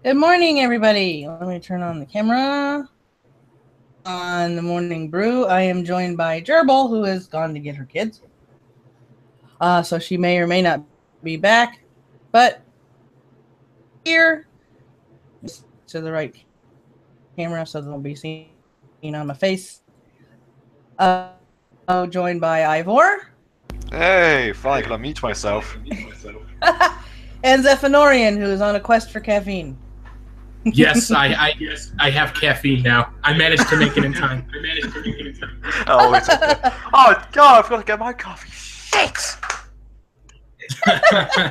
Good morning, everybody. Let me turn on the camera. On the Morning Brew, I am joined by Gerbil, who has gone to get her kids. So she may or may not be back. But here, to the right camera so they'll be seen on my face. Joined by Ivor. Hey, finally can I mute myself? And Zephanorion, who is on a quest for caffeine. Yes, I have caffeine now. I managed to make it in time. Oh, it's okay. Oh God, I've got to get my coffee. Shit!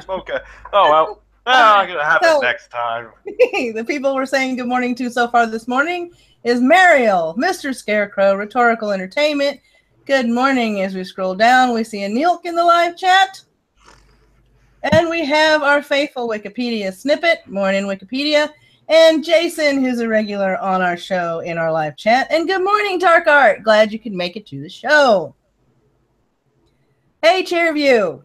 Smoker. Oh well. I'm gonna have it next time. The people we're saying good morning to so far this morning is Mariel, Mr. Scarecrow, Rhetorical Entertainment. Good morning. As we scroll down, we see a Neelk in the live chat. And we have our faithful Wikipedia snippet, morning Wikipedia, and Jason, who's a regular on our show in our live chat. And good morning, Tarkart. Glad you could make it to the show. Hey, Chairview.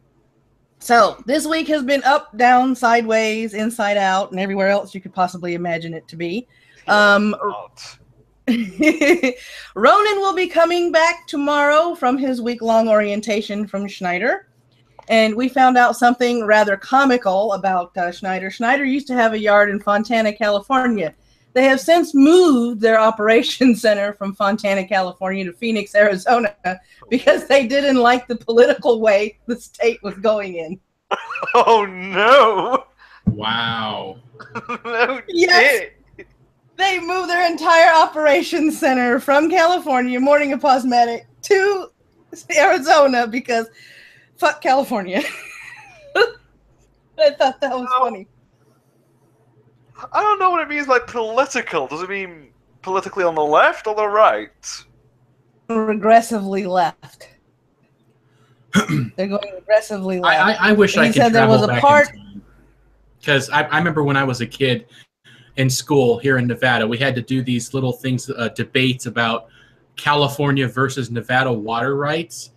So this week has been up, down, sideways, inside out, and everywhere else you could possibly imagine it to be. Ronan will be coming back tomorrow from his week-long orientation from Schneider. And we found out something rather comical about Schneider. Schneider used to have a yard in Fontana, California. They have since moved their operations center from Fontana, California to Phoenix, Arizona, because they didn't like the political way the state was going in. Oh, no. Wow. No, yes. They moved their entire operations center from California, Morning of Posmatic, to Arizona, because fuck California. I thought that was funny. I don't know what it means by political. Does it mean politically on the left or the right? Regressively left. They're going aggressively left. I wish I could said there was a part because I remember when I was a kid in school here in Nevada, we had to do these little things, debates about California versus Nevada water rights.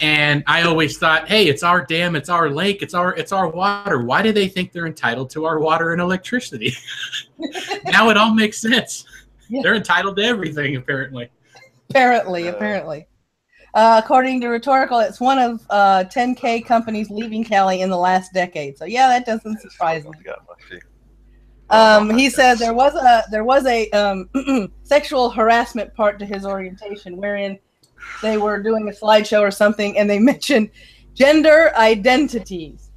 And I always thought, hey, it's our dam, it's our lake, it's our water. Why do they think they're entitled to our water and electricity? Now it all makes sense. Yeah. They're entitled to everything, apparently. Apparently. According to Rhetorical, it's one of 10K companies leaving Cali in the last decade. So yeah, that doesn't surprise me. He said there was a sexual harassment part to his orientation, wherein they were doing a slideshow or something, and they mentioned gender identities.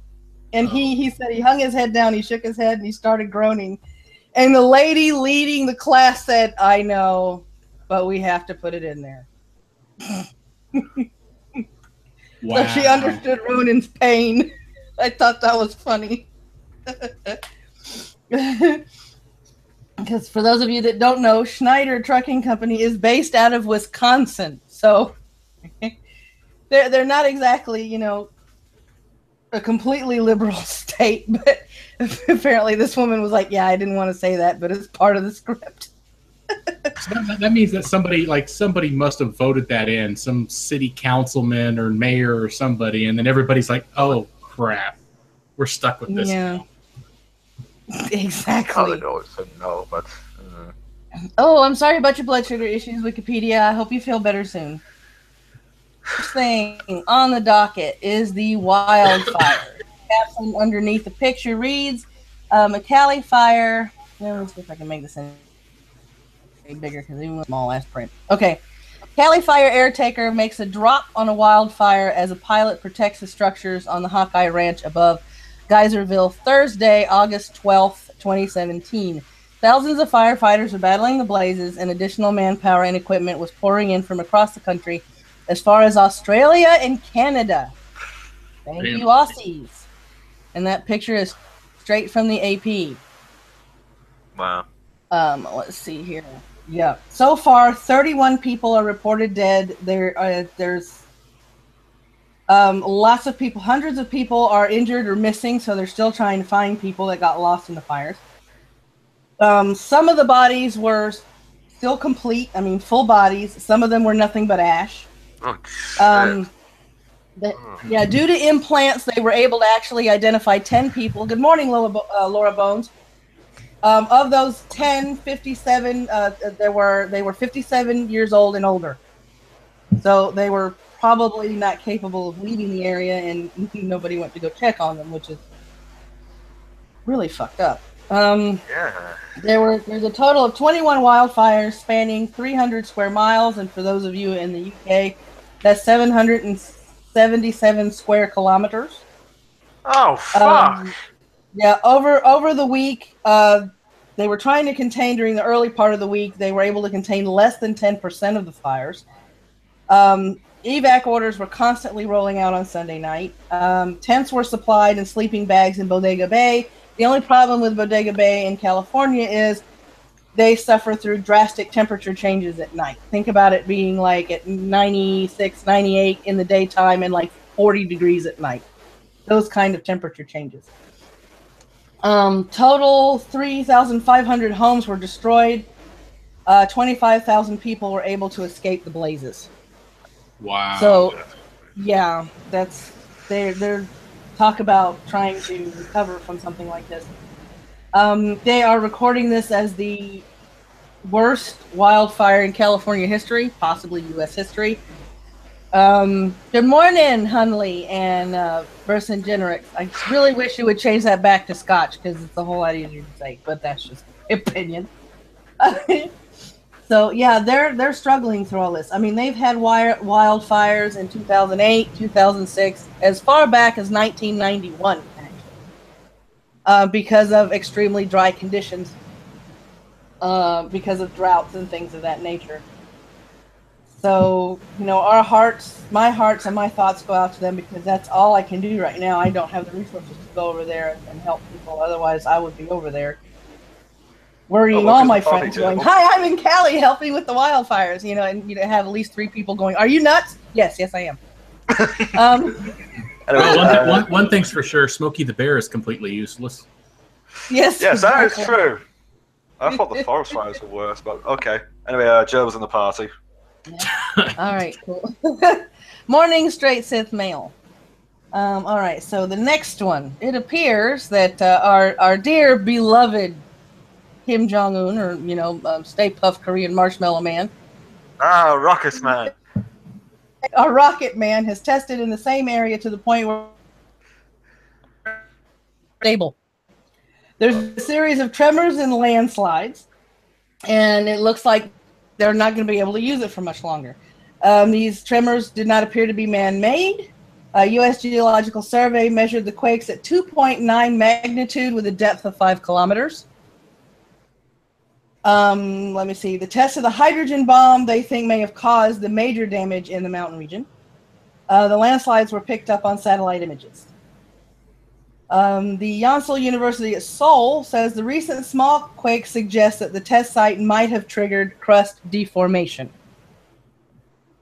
And he said he hung his head down, he shook his head, and he started groaning. And the lady leading the class said, "I know, but we have to put it in there." Wow. So she understood Ronan's pain. I thought that was funny. Because for those of you that don't know, Schneider Trucking Company is based out of Wisconsin. So they're not exactly, you know, a completely liberal state. But apparently this woman was like, yeah, I didn't want to say that, but it's part of the script. So that means that somebody must have voted that in, some city councilman or mayor or somebody, and then everybody's like, oh, crap. We're stuck with this now. Exactly. I know it's a no, but... Oh, I'm sorry about your blood sugar issues, Wikipedia. I hope you feel better soon. First thing on the docket is the wildfire. Caption underneath the picture reads, a Cali fire... Let me see if I can make this any bigger, because even with small ass print. Okay. Cali Fire air taker makes a drop on a wildfire as a pilot protects the structures on the Hawkeye Ranch above Geyserville Thursday, August 12th, 2017. Thousands of firefighters were battling the blazes, and additional manpower and equipment was pouring in from across the country as far as Australia and Canada. Thank you, Aussies. And that picture is straight from the AP. Wow. Let's see here. Yeah. So far, 31 people are reported dead. There's lots of people, hundreds of people are injured or missing, so they're still trying to find people that got lost in the fires. Some of the bodies were still complete, I mean, full bodies. Some of them were nothing but ash. Oh, yeah, due to implants, they were able to actually identify 10 people. Good morning, Laura Bones. Of those 10, 57, they were 57 years old and older. So they were probably not capable of leaving the area, and nobody went to go check on them, which is really fucked up. There's a total of 21 wildfires spanning 300 square miles, and for those of you in the UK, that's 777 square kilometers. Oh, fuck. Yeah, over the week, they were trying to contain during the early part of the week. They were able to contain less than 10% of the fires. Evac orders were constantly rolling out on Sunday night. Tents were supplied and sleeping bags in Bodega Bay. The only problem with Bodega Bay in California is they suffer through drastic temperature changes at night. Think about it being like at 96, 98 in the daytime and like 40 degrees at night. Those kind of temperature changes. Total 3,500 homes were destroyed. 25,000 people were able to escape the blazes. Wow. So, yeah, they're talk about trying to recover from something like this. They are recording this as the worst wildfire in California history, possibly U.S. history. Good morning, Hunley and Burson Generics. I really wish you would change that back to Scotch, because it's a whole lot easier to say, but that's just my opinion. So yeah, they're struggling through all this. I mean, they've had wildfires in 2008, 2006, as far back as 1991, actually, because of extremely dry conditions, because of droughts and things of that nature. So, my hearts and my thoughts go out to them because that's all I can do right now. I don't have the resources to go over there and help people. Otherwise, I would be over there worrying all my friends going, "Hi, I'm in Cali helping with the wildfires," and have at least 3 people going, "Are you nuts?" Yes, I am. One thing's for sure, Smokey the Bear is completely useless. Yes, that is true. I thought the forest fires were worse, but okay. Anyway, Joe was in the party. Yeah. All right, cool. Morning, straight Sith male. All right, so the next one. It appears that our dear beloved Kim Jong-un, or Stay Puft Korean Marshmallow Man. Ah, Rocket Man. Our Rocket Man has tested in the same area to the point where stable. There's a series of tremors and landslides, and it looks like they're not going to be able to use it for much longer. These tremors did not appear to be man-made. A U.S. Geological Survey measured the quakes at 2.9 magnitude with a depth of 5 kilometers. Let me see. The test of the hydrogen bomb they think may have caused the major damage in the mountain region. The landslides were picked up on satellite images. The Yonsei University at Seoul says the recent small quake suggests that the test site might have triggered crust deformation.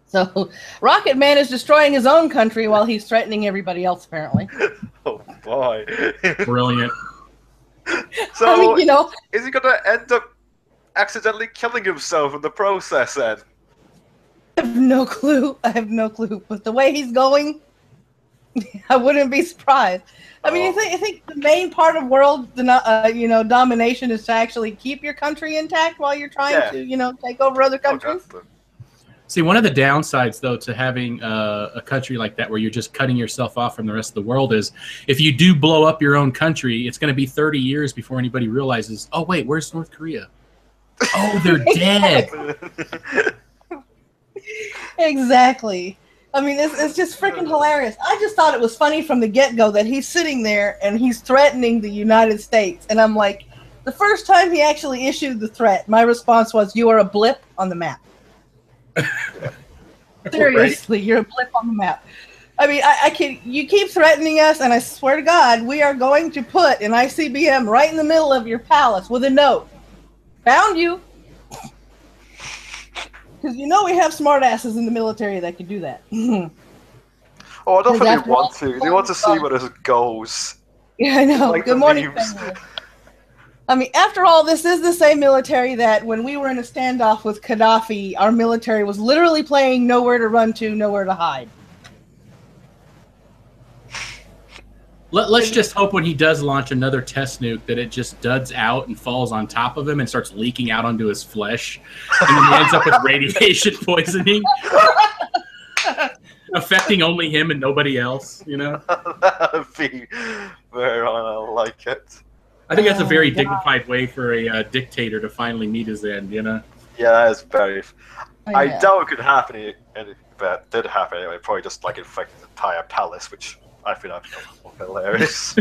So, Rocket Man is destroying his own country while he's threatening everybody else, apparently. Oh, boy. Brilliant. So, is he going to end up accidentally killing himself in the process, then? I have no clue. But the way he's going, I wouldn't be surprised. I mean, I think the main part of world, domination is to actually keep your country intact while you're trying to, take over other countries. See, one of the downsides, though, to having a country like that where you're just cutting yourself off from the rest of the world is if you do blow up your own country, it's going to be 30 years before anybody realizes, oh, wait, where's North Korea? Oh, they're dead. Exactly. I mean, it's just freaking hilarious. I just thought it was funny from the get-go that he's sitting there and he's threatening the United States. And I'm like, the first time he actually issued the threat, my response was, you are a blip on the map. Seriously, right? You're a blip on the map. I mean, you keep threatening us, and I swear to God, we are going to put an ICBM right in the middle of your palace with a note. Found you. Because we have smartasses in the military that can do that. Oh, I don't think you want to. You want to see where this goes. Yeah, I know. Good morning, Fenrir. I mean, after all, this is the same military that when we were in a standoff with Gaddafi, our military was literally playing nowhere to run to, nowhere to hide. Let's just hope when he does launch another test nuke that it just duds out and falls on top of him and starts leaking out onto his flesh. And then he ends up with radiation poisoning. Affecting only him and nobody else, That would be very I like it. I think that's a very dignified way for a dictator to finally meet his end, Yeah, that is very... I doubt it could happen, and if it did happen anyway, probably just infect the entire palace, which I feel hilarious.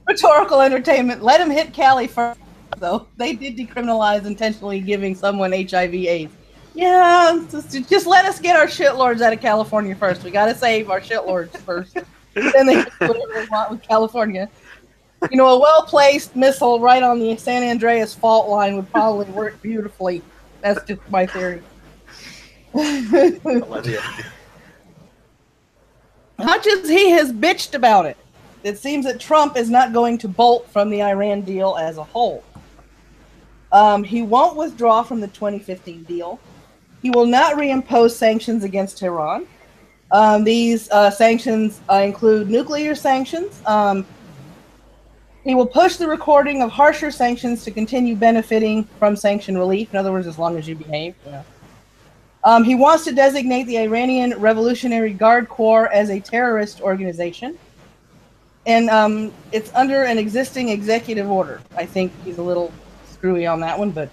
Rhetorical entertainment. Let him hit Cali first, though. They did decriminalize intentionally giving someone HIV/AIDS. Yeah, just let us get our shitlords out of California first. We gotta save our shitlords first. Then they can do whatever they want with California. A well-placed missile right on the San Andreas fault line would probably work beautifully. That's just my theory. Much as he has bitched about it, it seems that Trump is not going to bolt from the Iran deal as a whole. He won't withdraw from the 2015 deal. He will not reimpose sanctions against Iran. These sanctions include nuclear sanctions. He will push the recording of harsher sanctions to continue benefiting from sanction relief. In other words, as long as you behave. He wants to designate the Iranian Revolutionary Guard Corps as a terrorist organization. And it's under an existing executive order. I think he's a little screwy on that one, but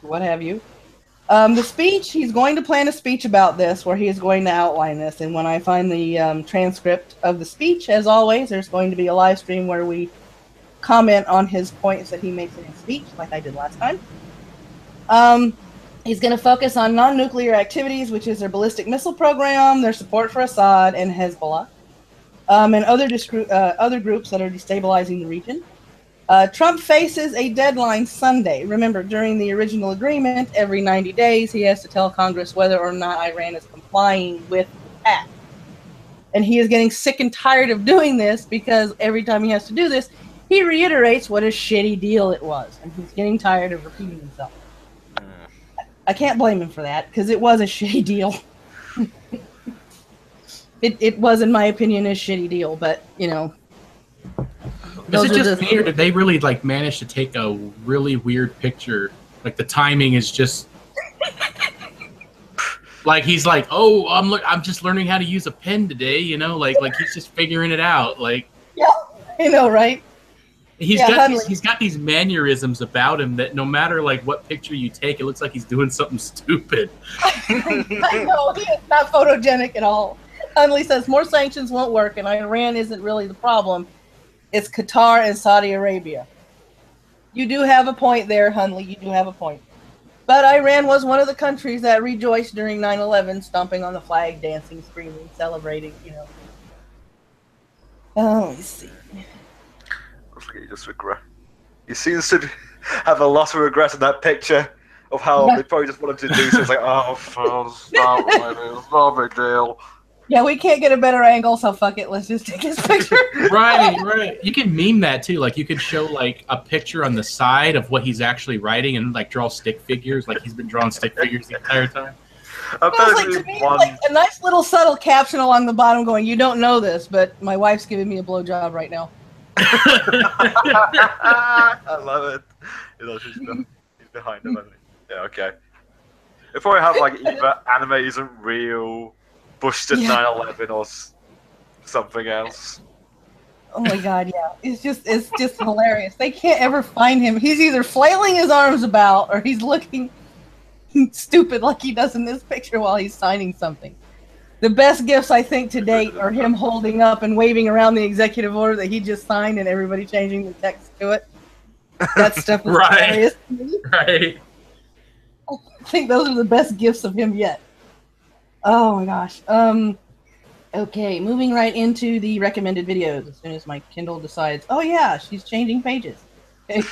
what have you. The speech, he's going to plan a speech about this where he is going to outline this. And when I find the transcript of the speech, as always, there's going to be a live stream where we comment on his points that he makes in his speech, like I did last time. He's going to focus on non-nuclear activities, which is their ballistic missile program, their support for Assad and Hezbollah, and other groups that are destabilizing the region. Trump faces a deadline Sunday. Remember, during the original agreement, every 90 days he has to tell Congress whether or not Iran is complying with the pact. And he is getting sick and tired of doing this because every time he has to do this, he reiterates what a shitty deal it was. And he's getting tired of repeating himself. I can't blame him for that because it was a shitty deal. It was, in my opinion, a shitty deal, but, you know. Is it just me, or did they really like manage to take a really weird picture? Like the timing is just like he's like, oh, I'm just learning how to use a pen today, you know, like he's just figuring it out. Like, yeah, I know, right? He's got these mannerisms about him that no matter like what picture you take, it looks like he's doing something stupid. I know, he is not photogenic at all. Hunley says more sanctions won't work, and Iran isn't really the problem. It's Qatar and Saudi Arabia. You do have a point there, Hunley. You do have a point. But Iran was one of the countries that rejoiced during 9/11, stomping on the flag, dancing, screaming, celebrating, you know. Oh, let's see. He just regret. He seems to have a lot of regret in that picture of how they probably just wanted to do so. It's like, oh, stop, it's no big deal. Yeah, we can't get a better angle, so fuck it. Let's just take his picture. Right. You can meme that too. Like you could show like a picture on the side of what he's actually writing and like draw stick figures, like he's been drawing stick figures the entire time. To me, like a nice little subtle caption along the bottom going, "You don't know this, but my wife's giving me a blowjob right now." I love it. You know, he's behind him. Yeah, okay. If probably have like either anime isn't real, Bush did 9/11 or something else. Oh my god, yeah. It's just hilarious. They can't ever find him. He's either flailing his arms about or he's looking stupid like he does in this picture while he's signing something. The best gifts, I think, to date are him holding up and waving around the executive order that he just signed and everybody changing the text to it. That stuff is hilarious to me. Right. I think those are the best gifts of him yet. Oh my gosh. Okay, moving right into the recommended videos as soon as my Kindle decides, oh yeah, she's changing pages. Okay.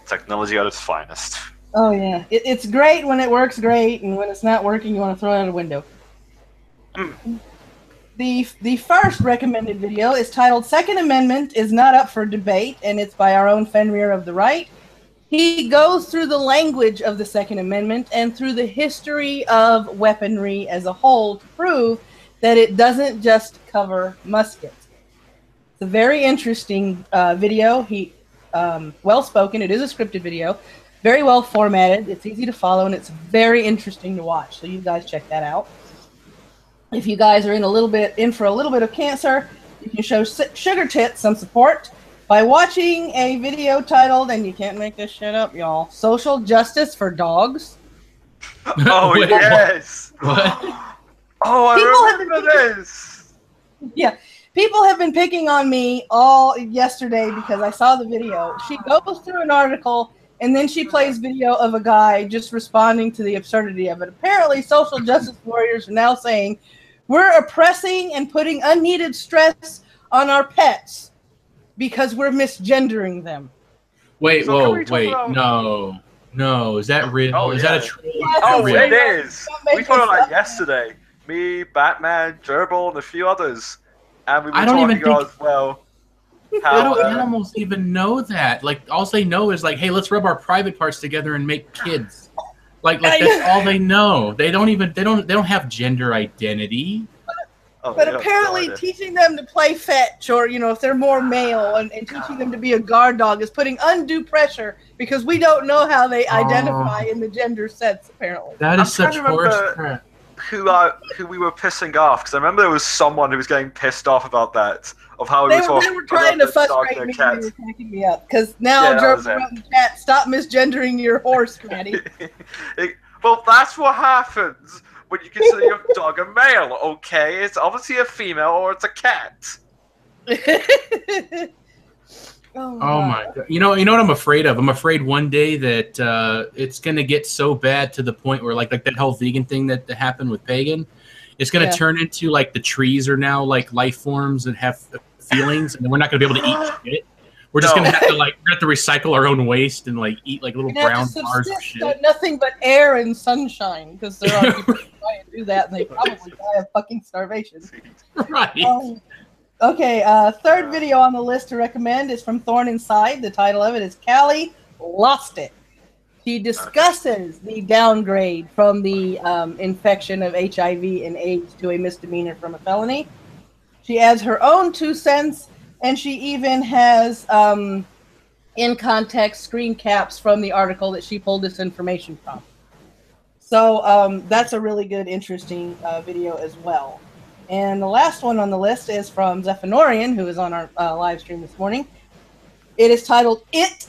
Technology at its finest. Oh yeah, it's great when it works great, and when it's not working, you want to throw it out a window. The first recommended video is titled "Second Amendment is Not Up for Debate," and it's by our own Fenrir of the Right. He goes through the language of the Second Amendment and through the history of weaponry as a whole to prove that it doesn't just cover muskets. It's a very interesting video. Well spoken. It is a scripted video. Very well formatted. It's easy to follow, and it's very interesting to watch. So you guys check that out. If you guys are in for a little bit of cancer, you can show Sugar Tits some support by watching a video titled, and you can't make this shit up, y'all, "Social Justice for Dogs." Oh, yes! What? Oh, I remember this! Yeah. People have been picking on me all yesterday because I saw the video. She goes through an article, and then she plays video of a guy just responding to the absurdity of it. Apparently, social justice warriors are now saying, we're oppressing and putting unneeded stress on our pets because we're misgendering them. Wait, no. Is that real? Oh, is that a troll? Yes, oh, real? it is. We thought of that yesterday. Me, Batman, Gerbil, and a few others. And we were talking as well. How do animals even know that? Like, all they know is like, hey, let's rub our private parts together and make kids. Like that's all they know. They don't have gender identity. But apparently teaching them to play fetch, or if they're more male, and teaching them to be a guard dog is putting undue pressure because we don't know how they identify in the gender sets. Apparently, that is such horse crap. Who we were pissing off, because I remember there was someone who was getting pissed off about that, of how they were trying to frustrate me and they were cracking me up, because now Joe wrote in the chat, stop misgendering your horse, Maddie. Well, that's what happens when you consider your dog a male, okay? It's obviously a female or it's a cat. Oh my God! You know what I'm afraid of? I'm afraid one day that it's gonna get so bad to the point where like that whole vegan thing that happened with Pagan, it's gonna turn into like the trees are now like life forms and have feelings, and we're not gonna be able to eat shit. We're just gonna have to recycle our own waste and like eat like little brown bars of shit. Nothing but air and sunshine, because there are people who try and do that, and they probably die of fucking starvation. Right. Okay, third video on the list to recommend is from Thorne Inside. The title of it is Cali Lost It. She discusses the downgrade from the infection of HIV and AIDS to a misdemeanor from a felony. She adds her own 2 cents, and she even has in context screen caps from the article that she pulled this information from. So that's a really good, interesting video as well. And the last one on the list is from Zephanorion, who is on our live stream this morning. It is titled "It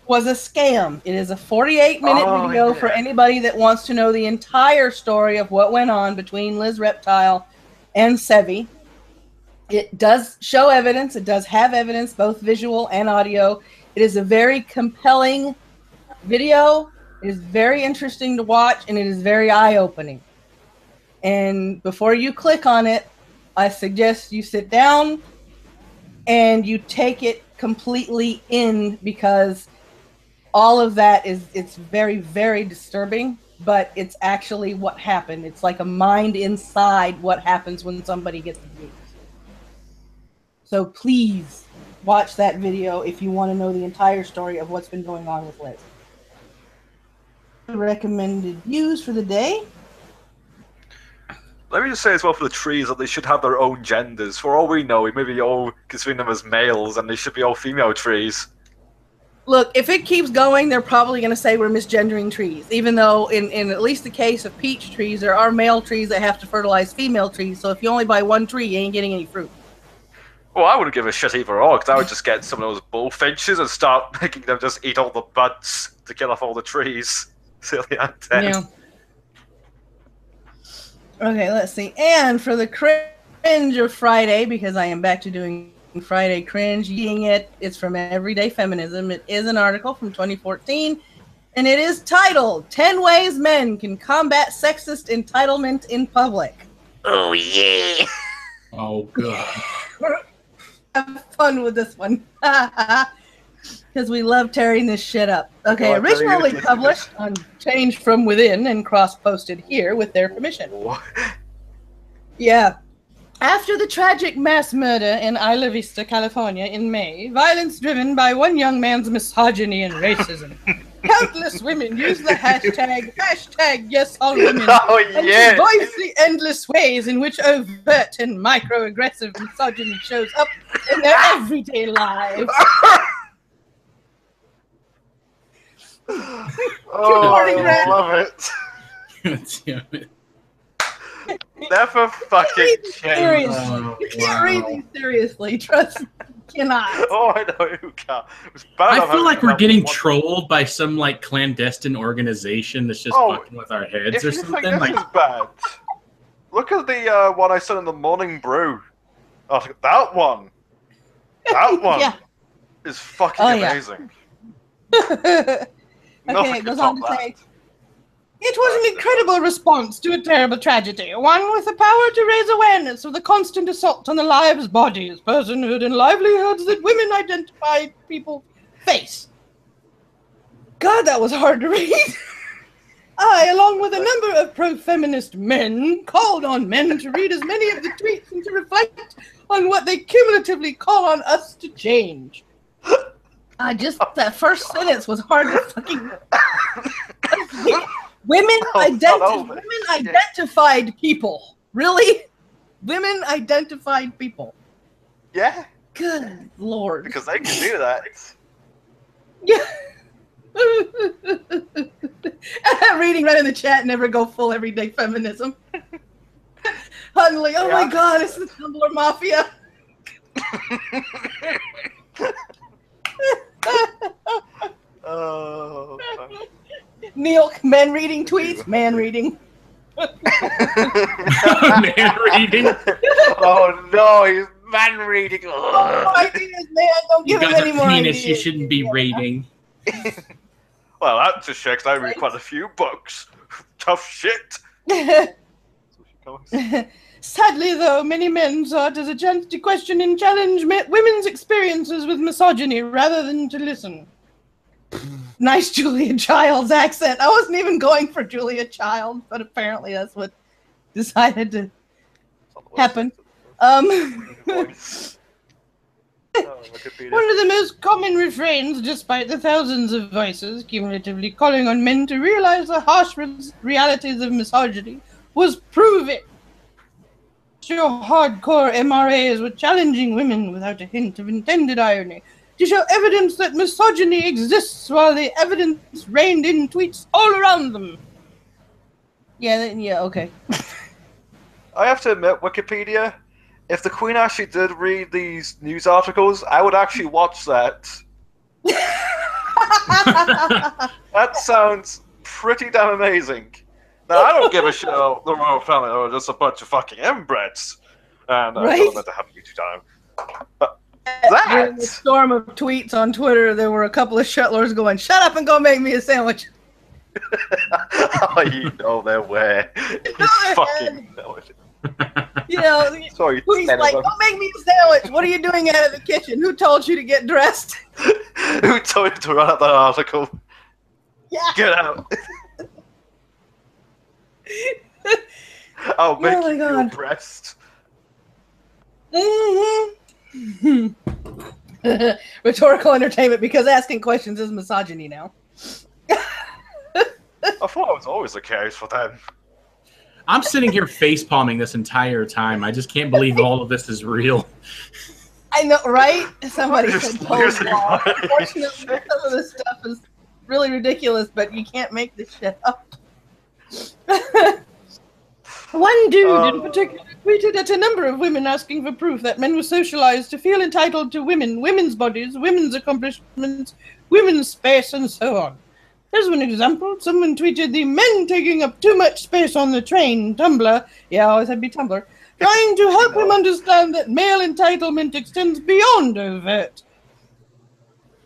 Was a Scam." It is a 48-minute video for anybody that wants to know the entire story of what went on between Liz Reptile and Sevi. It does show evidence. It does have evidence, both visual and audio. It is a very compelling video. It is very interesting to watch, and it is very eye-opening. And before you click on it, I suggest you sit down and you take it completely in, because all of that it's very, very disturbing, but it's actually what happened. It's like a mind inside what happens when somebody gets abused. So please watch that video if you want to know the entire story of what's been going on with Liz. Recommended views for the day. Let me just say as well for the trees that they should have their own genders. For all we know, we may be all considering them as males, and they should be all female trees. Look, if it keeps going, they're probably going to say we're misgendering trees, even though in at least the case of peach trees, there are male trees that have to fertilize female trees. So if you only buy one tree, you ain't getting any fruit. Well, I wouldn't give a shit either or, because I would just get some of those bullfinches and start making them just eat all the buds to kill off all the trees. Silly antenna. Yeah. Okay, let's see. And for the cringe of Friday, because I am back to doing Friday cringe, eating it. It's from Everyday Feminism. It is an article from 2014, and it is titled 10 Ways Men Can Combat Sexist Entitlement in Public. Oh, yeah. Oh, God. Have fun with this one. Because we love tearing this shit up. Okay, originally published on Changed From Within and cross-posted here with their permission. What? Yeah. After the tragic mass murder in Isla Vista, California in May, violence driven by one young man's misogyny and racism, countless women use the hashtag #YesAllWomen to voice the endless ways in which overt and microaggressive misogyny shows up in their everyday lives. I love it. God damn it. Never fucking change. You can't read these seriously. Trust me. You cannot. Oh, I know who can't. I feel like we're getting trolled by some like clandestine organization that's just fucking with our heads or something. If you think this is bad, look at the one I said in the morning brew. Oh, that one. That one is fucking amazing. Okay, it goes on to say, it was an incredible response to a terrible tragedy, one with the power to raise awareness of the constant assault on the lives, bodies, personhood, and livelihoods that women-identified people face. God, that was hard to read. I, along with a number of pro-feminist men, called on men to read as many of the tweets and to reflect on what they cumulatively call on us to change. Just that first sentence was hard to fucking... Women identified people. Really? Women identified people. Yeah. Good Lord. Because they can do that. Yeah. Reading right in the chat, never go full everyday feminism. Hunley, oh my God, it's the Tumblr Mafia. Oh. Neil, men reading tweets, man reading. Man reading. Oh no, he's Man reading. Oh, ideas, man. Don't You give him got any a more penis ideas. you shouldn't be rating. Well, that just checks. I read quite a few books. Tough shit. Sadly, though, many men saw it as a chance to question and challenge women's experiences with misogyny rather than to listen. Nice Julia Child's accent. I wasn't even going for Julia Child, but apparently that's what decided to happen. One of the most common refrains, despite the thousands of voices cumulatively calling on men to realize the harsh realities of misogyny, was prove it. Show hardcore MRAs were challenging women without a hint of intended irony to show evidence that misogyny exists while the evidence rained in tweets all around them. Yeah, okay. I have to admit, Wikipedia, if the Queen actually did read these news articles, I would actually watch that. That sounds pretty damn amazing. Now, I don't give a shit about the royal family, or just a bunch of fucking inbreds. And I don't know to happen to time. But during the storm of tweets on Twitter, there were a couple of Shutlers going, "Shut up and go make me a sandwich." Oh, you know their way. You fucking know it. You know, sorry, he's like, "Go make me a sandwich. What are you doing out of the kitchen? Who told you to get dressed?" Who told you to run out that article? Yeah. Get out. I'll make you your breast. Mm-hmm. Rhetorical entertainment, because asking questions is misogyny now. I thought it was always the case for them. I'm sitting here face-palming this entire time. I just can't believe all of this is real. I know, right? Somebody said pose wall. Unfortunately, some of this stuff is really ridiculous, but you can't make this shit up. One dude in particular tweeted at a number of women asking for proof that men were socialized to feel entitled to women, women's bodies, women's accomplishments, women's space, and so on. Here's one example. Someone tweeted the men taking up too much space on the train, Tumblr. Yeah, I always had to be Tumblr. Trying to help him understand that male entitlement extends beyond overt.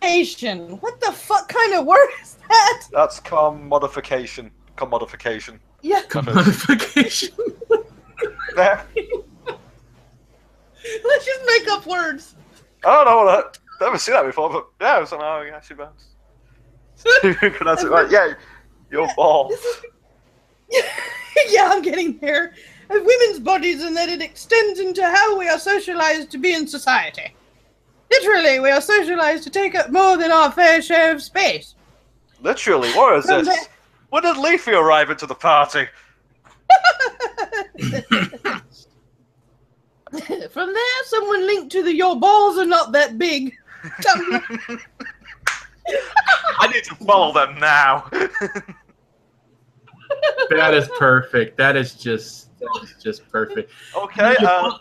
What the fuck kind of word is that? That's commodification. Commodification. Yeah. Commodification. There. Let's just make up words. I don't know that. I've never seen that before, but yeah, somehow it actually bounce. Pronounce it right. Yeah, your ball. Yeah, I'm getting there. Of women's bodies, and that it extends into how we are socialized to be in society. Literally, we are socialized to take up more than our fair share of space. Literally, what is this? When did Leafy arrive into the party? From there, someone linked to the "your balls are not that big." I need to follow them now. That is perfect. That is just perfect. Okay,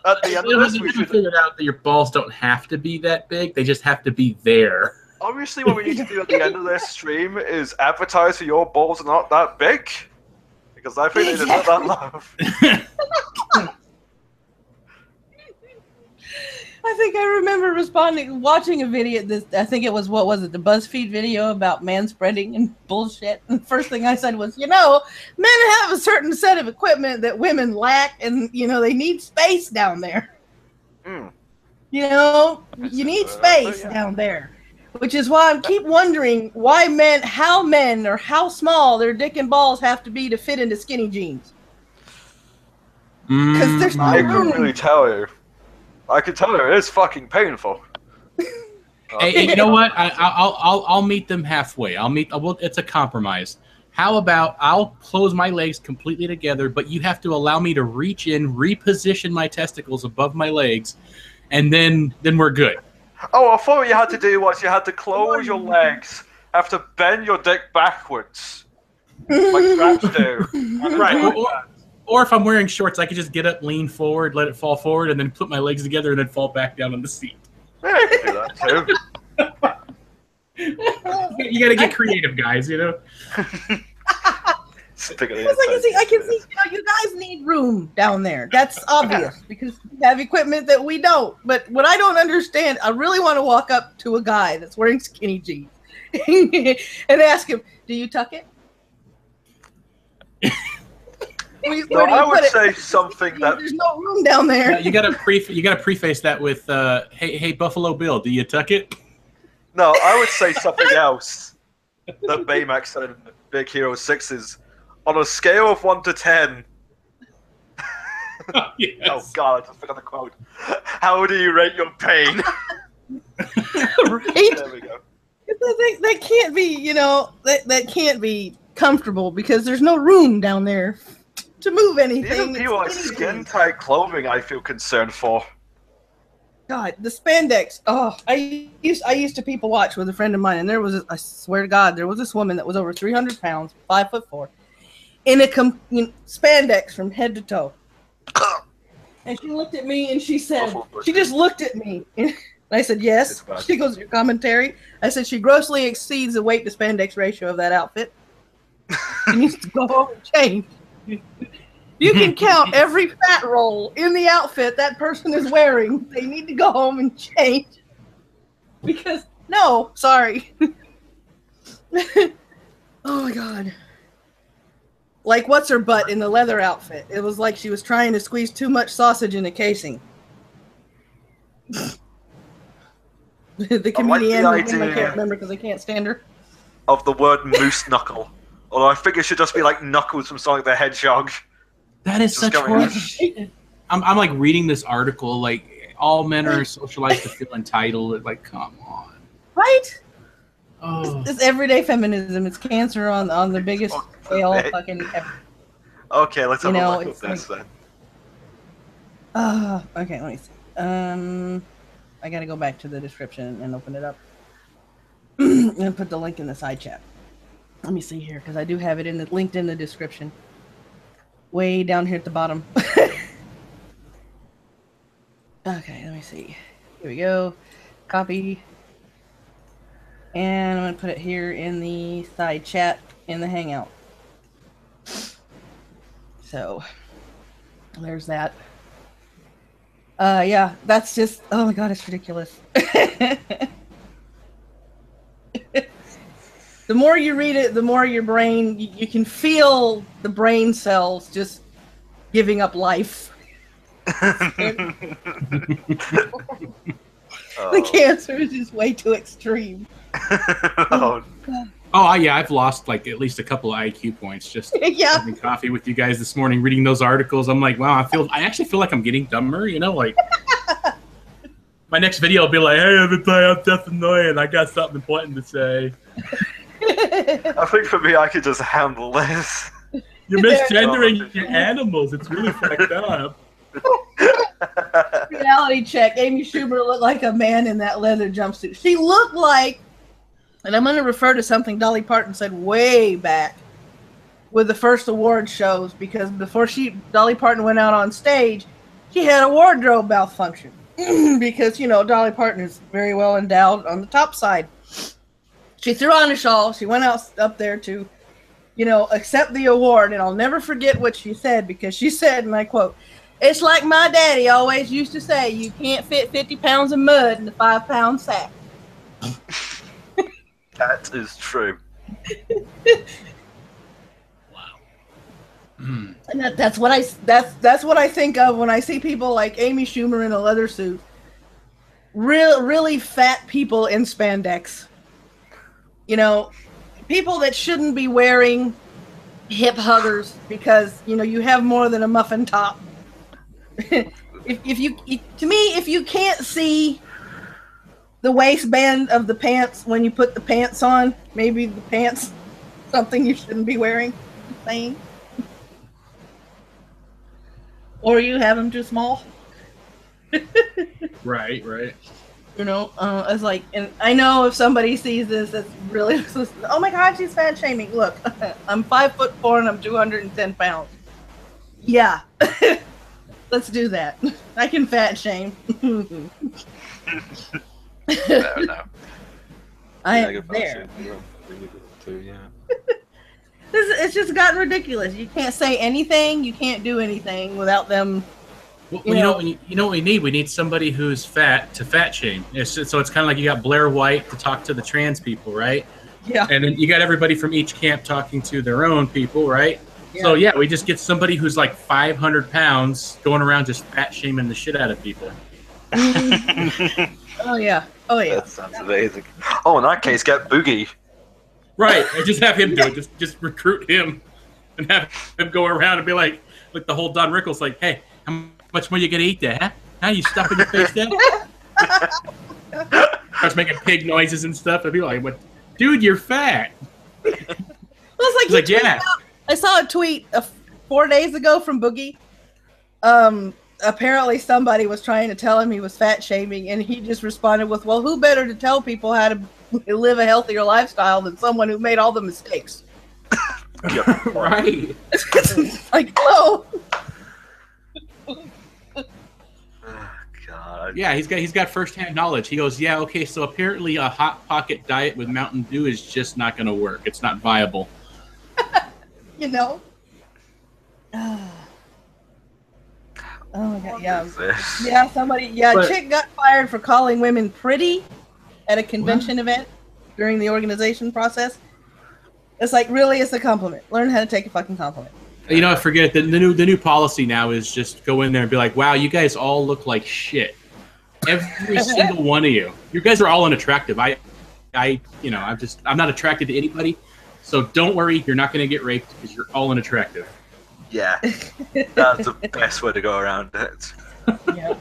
at the end of this, we should figure out that your balls don't have to be that big. They just have to be there. Obviously, what we need to do at the end of this stream is advertise for your balls are not that big. Because I think they deserve that love. I think I remember watching a video. I think it was, what was it, the BuzzFeed video about manspreading and bullshit. And the first thing I said was, men have a certain set of equipment that women lack, and they need space down there. Mm. You need space down there, which is why I keep wondering why how small their dick and balls have to be to fit into skinny jeans. Because there's no I room. couldn't really tell you. I can tell you it is fucking painful. Hey, you know what? I'll meet them halfway. It's a compromise. How about I'll close my legs completely together, but you have to allow me to reach in, reposition my testicles above my legs, and then we're good. Oh, I thought what you had to do was you had to close your legs, have to bend your dick backwards, like traps do. Right. Or if I'm wearing shorts, I could just get up, lean forward, let it fall forward, and then put my legs together and then fall back down on the seat. Yeah, you can do that too. You gotta get creative, guys, Speaking of I was like, I can see, you guys need room down there. That's obvious because you have equipment that we don't. But what I don't understand, I really want to walk up to a guy that's wearing skinny jeans and ask him, "Do you tuck it?" No, I would say something that there's no room down there. Yeah, you gotta preface that with, "Hey, Buffalo Bill, do you tuck it?" No, I would say something else that Baymax said in Big Hero 6 is, on a scale of 1 to 10. Yes. Oh God, I just forgot the quote. How do you rate your pain? Right? There we go. That can't be, that can't be comfortable because there's no room down there to move anything. Even people like skin-tight clothing, I feel concerned for. God, the spandex. Oh, I used to people watch with a friend of mine, and there was, I swear to God, there was this woman that was over 300 pounds, 5'4", in a spandex from head to toe. And she looked at me and she said, she just looked at me. And I said, yes. She goes, your commentary? I said, she grossly exceeds the weight to spandex ratio of that outfit. She needs to go home and change. You can count every fat roll in the outfit that person is wearing. They need to go home and change. Because, no, sorry. Oh my God. Like, what's her butt in the leather outfit? It was like she was trying to squeeze too much sausage in a casing. The comedian, I can't remember because I can't stand her. Of the word moose knuckle. Although I think it should just be like Knuckles from Sonic the Hedgehog. That is such bullshit. I'm like reading this article, like, all men are socialized to feel entitled. Like, come on. Right? Oh. It's everyday feminism. It's cancer on the biggest scale fucking ever. Okay, let's have a look at this then. Okay, let me see. I gotta go back to the description and open it up. And put the link in the side chat. Let me see here, because I do have it linked in the description. Way down here at the bottom. Okay, let me see. Here we go. Copy. And I'm going to put it here in the side chat in the Hangout. So, there's that. Yeah, that's just, oh my God, it's ridiculous. The more you read it, the more your brain, you can feel the brain cells just giving up life. The cancer is just way too extreme. Oh, Yeah, I've lost like at least a couple of IQ points just Yeah. having coffee with you guys this morning, reading those articles. I'm like, wow, I actually feel like I'm getting dumber, like my next video will be like, hey, everybody, I'm Zephanorion. I got something important to say. I think for me, I could just handle this. You're misgendering your animals. It's really fucked up. Reality check. Amy Schumer looked like a man in that leather jumpsuit. She looked like, and I'm going to refer to something Dolly Parton said way back with the first award shows, because before Dolly Parton went out on stage, she had a wardrobe malfunction. Because, Dolly Parton is very well endowed on the top side. She threw on a shawl. She went up there to, accept the award. And I'll never forget what she said, because she said, and I quote, "It's like my daddy always used to say, you can't fit 50 pounds of mud in a 5-pound sack." That is true. Wow. And that's what I think of when I see people like Amy Schumer in a leather suit. Really fat people in spandex. People that shouldn't be wearing hip huggers because, you have more than a muffin top. If you can't see the waistband of the pants when you put the pants on, maybe the pants something you shouldn't be wearing. Saying. Or you have them too small. Right. It's like, and I know if somebody sees this, it's really, oh my God, she's fat shaming. Look, I'm 5'4" and I'm 210 pounds. Yeah. Let's do that. I can fat shame. No. I am there. It's just gotten ridiculous. You can't say anything. You can't do anything without them. Well, you know what we need? We need somebody who's fat to fat shame. So it's kind of like you got Blair White to talk to the trans people, right? Yeah. And then you got everybody from each camp talking to their own people, right? Yeah. So yeah, we just get somebody who's like 500 pounds going around just fat shaming the shit out of people. Oh yeah. That sounds amazing. Oh, in that case, get Boogie. Right. And just have him do it. Just recruit him and have him go around and be like the whole Don Rickles, like, hey, how much more you gonna eat there, huh? How you stuffing your face there? Starts making pig noises and stuff, and people are like, "What, dude? You're fat." Well, it's like yeah. I saw a tweet 4 days ago from Boogie. Apparently somebody was trying to tell him he was fat shaming, and he just responded with, "Well, who better to tell people how to live a healthier lifestyle than someone who made all the mistakes?" Right. It's like, hello. God. Yeah, he's got firsthand knowledge. He goes, yeah, okay, so apparently a Hot Pocket diet with Mountain Dew is just not going to work. It's not viable. You know? Oh my God, yeah. Yeah, a chick got fired for calling women pretty at a convention event during the organization process. It's like, really, it's a compliment. Learn how to take a fucking compliment. You know, forget it. The new policy now is just go in there and be like, wow, you guys all look like shit. Every single one of you. You guys are all unattractive. I'm not attracted to anybody. So don't worry, you're not going to get raped because you're all unattractive. Yeah, that's the best way to go around it. Yeah.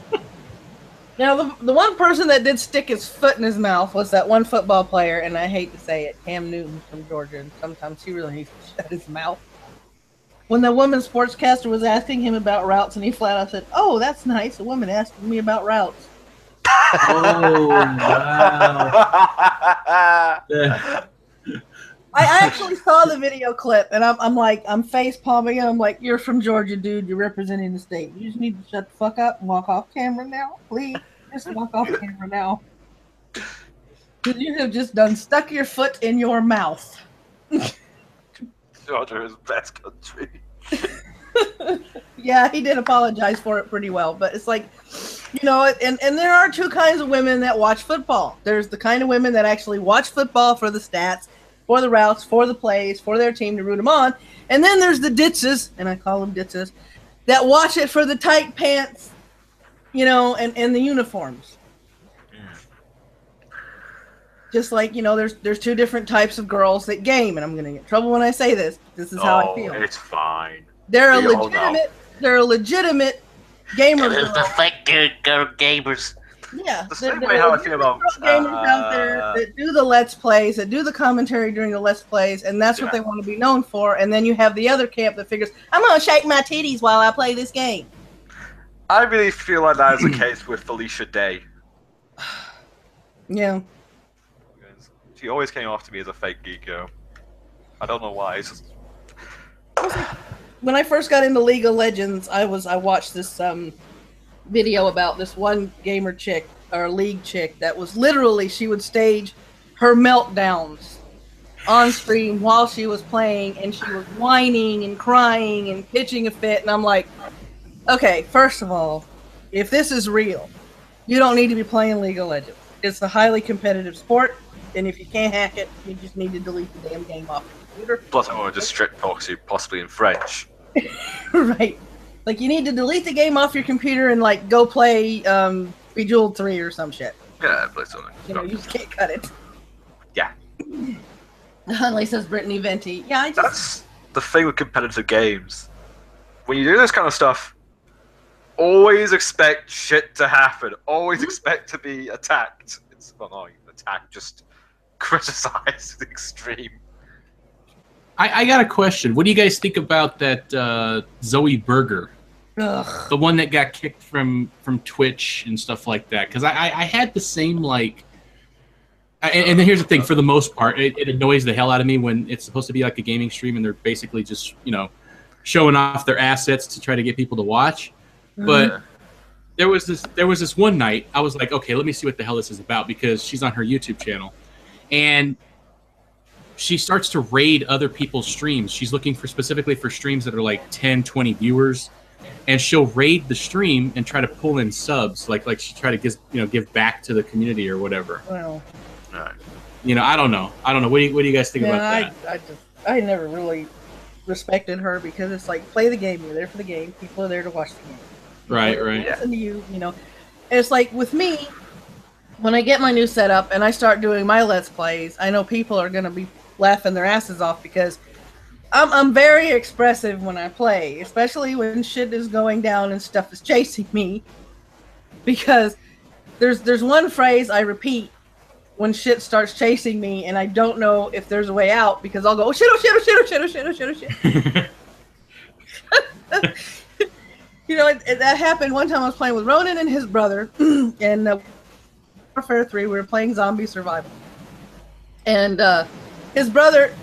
Now, the one person that did stick his foot in his mouth was that one football player, and I hate to say it, Cam Newton from Georgia, and sometimes he really needs to shut his mouth. When the woman sportscaster was asking him about routes, and he flat out said, "Oh, that's nice. A woman asking me about routes." Oh, wow. I actually saw the video clip, and I'm face palming, and I'm like, "You're from Georgia, dude. You're representing the state. You just need to shut the fuck up and walk off camera now, please. Just walk off camera now, because you have just stuck your foot in your mouth." Georgia is best country. Yeah, he did apologize for it pretty well, but it's like, and there are two kinds of women that watch football. There's the kind of women that actually watch football for the stats, for the routes, for the plays, for their team to root them on. And then there's the ditses, and I call them ditses, that watch it for the tight pants, and the uniforms. Just like, there's two different types of girls that game, and I'm going to get in trouble when I say this. This is how I feel. It's fine. They're a legitimate gamer. There's the fake girl gamers. Yeah, the same way how I feel about gamers out there that do the Let's Plays, that do the commentary during the Let's Plays, and that's what they want to be known for. And then you have the other camp that figures, I'm going to shake my titties while I play this game. I really feel like that is the case with Felicia Day. Yeah. She always came off to me as a fake geek girl. I don't know why. It's just... When I first got into League of Legends, I watched this video about this one gamer chick or league chick that was literally, she would stage her meltdowns on stream while she was playing, and she was whining and crying and pitching a fit, and I'm like, okay, first of all, if this is real, you don't need to be playing League of Legends. It's a highly competitive sport, and if you can't hack it, you just need to delete the damn game off your computer. Plus, I want to just strict talk to you, possibly in French. Right. Like, you need to delete the game off your computer and, like, go play Bejeweled 3 or some shit. Yeah, play something. You just can't cut it. Yeah. Hunley says Brittany Venti. Yeah, That's the thing with competitive games. When you do this kind of stuff, always expect shit to happen. Always expect to be attacked. It's not attacked, just criticized to the extreme. I got a question. What do you guys think about that Zoe Berger? Ugh. The one that got kicked from Twitch and stuff like that? Because I had the same, like... And then here's the thing. For the most part, it annoys the hell out of me when it's supposed to be like a gaming stream and they're basically just, showing off their assets to try to get people to watch. But there was this one night, I was like, okay, let me see what the hell this is about, because she's on her YouTube channel. And she starts to raid other people's streams. She's looking specifically for streams that are like 10, 20 viewers, and she'll raid the stream and try to pull in subs, like she try to give back to the community or whatever. Well, Right. I don't know. What do you guys think about that? I never really respected her because it's like, play the game. You're there for the game. People are there to watch the game. Right. Listen to you. And it's like with me, when I get my new setup and I start doing my Let's Plays, I know people are going to be laughing their asses off because I'm very expressive when I play, especially when shit is going down and stuff is chasing me. Because there's one phrase I repeat when shit starts chasing me and I don't know if there's a way out because I'll go, oh shit, oh shit, oh shit, oh shit, oh shit, oh shit, oh shit. That happened one time. I was playing with Ronan and his brother in Warfare 3. We were playing zombie survival. And his brother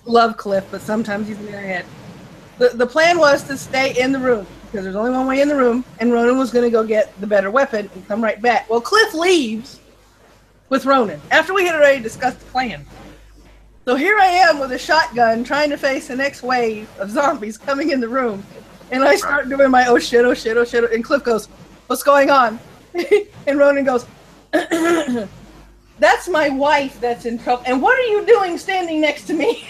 loved Cliff, but sometimes he's in their head. The plan was to stay in the room because there's only one way in the room, and Ronan was going to go get the better weapon and come right back. Well, Cliff leaves with Ronan after we had already discussed the plan. So here I am with a shotgun trying to face the next wave of zombies coming in the room, and I start doing my oh shit, oh shit, oh shit, and Cliff goes, what's going on? And Ronan goes, that's my wife that's in trouble. And what are you doing standing next to me?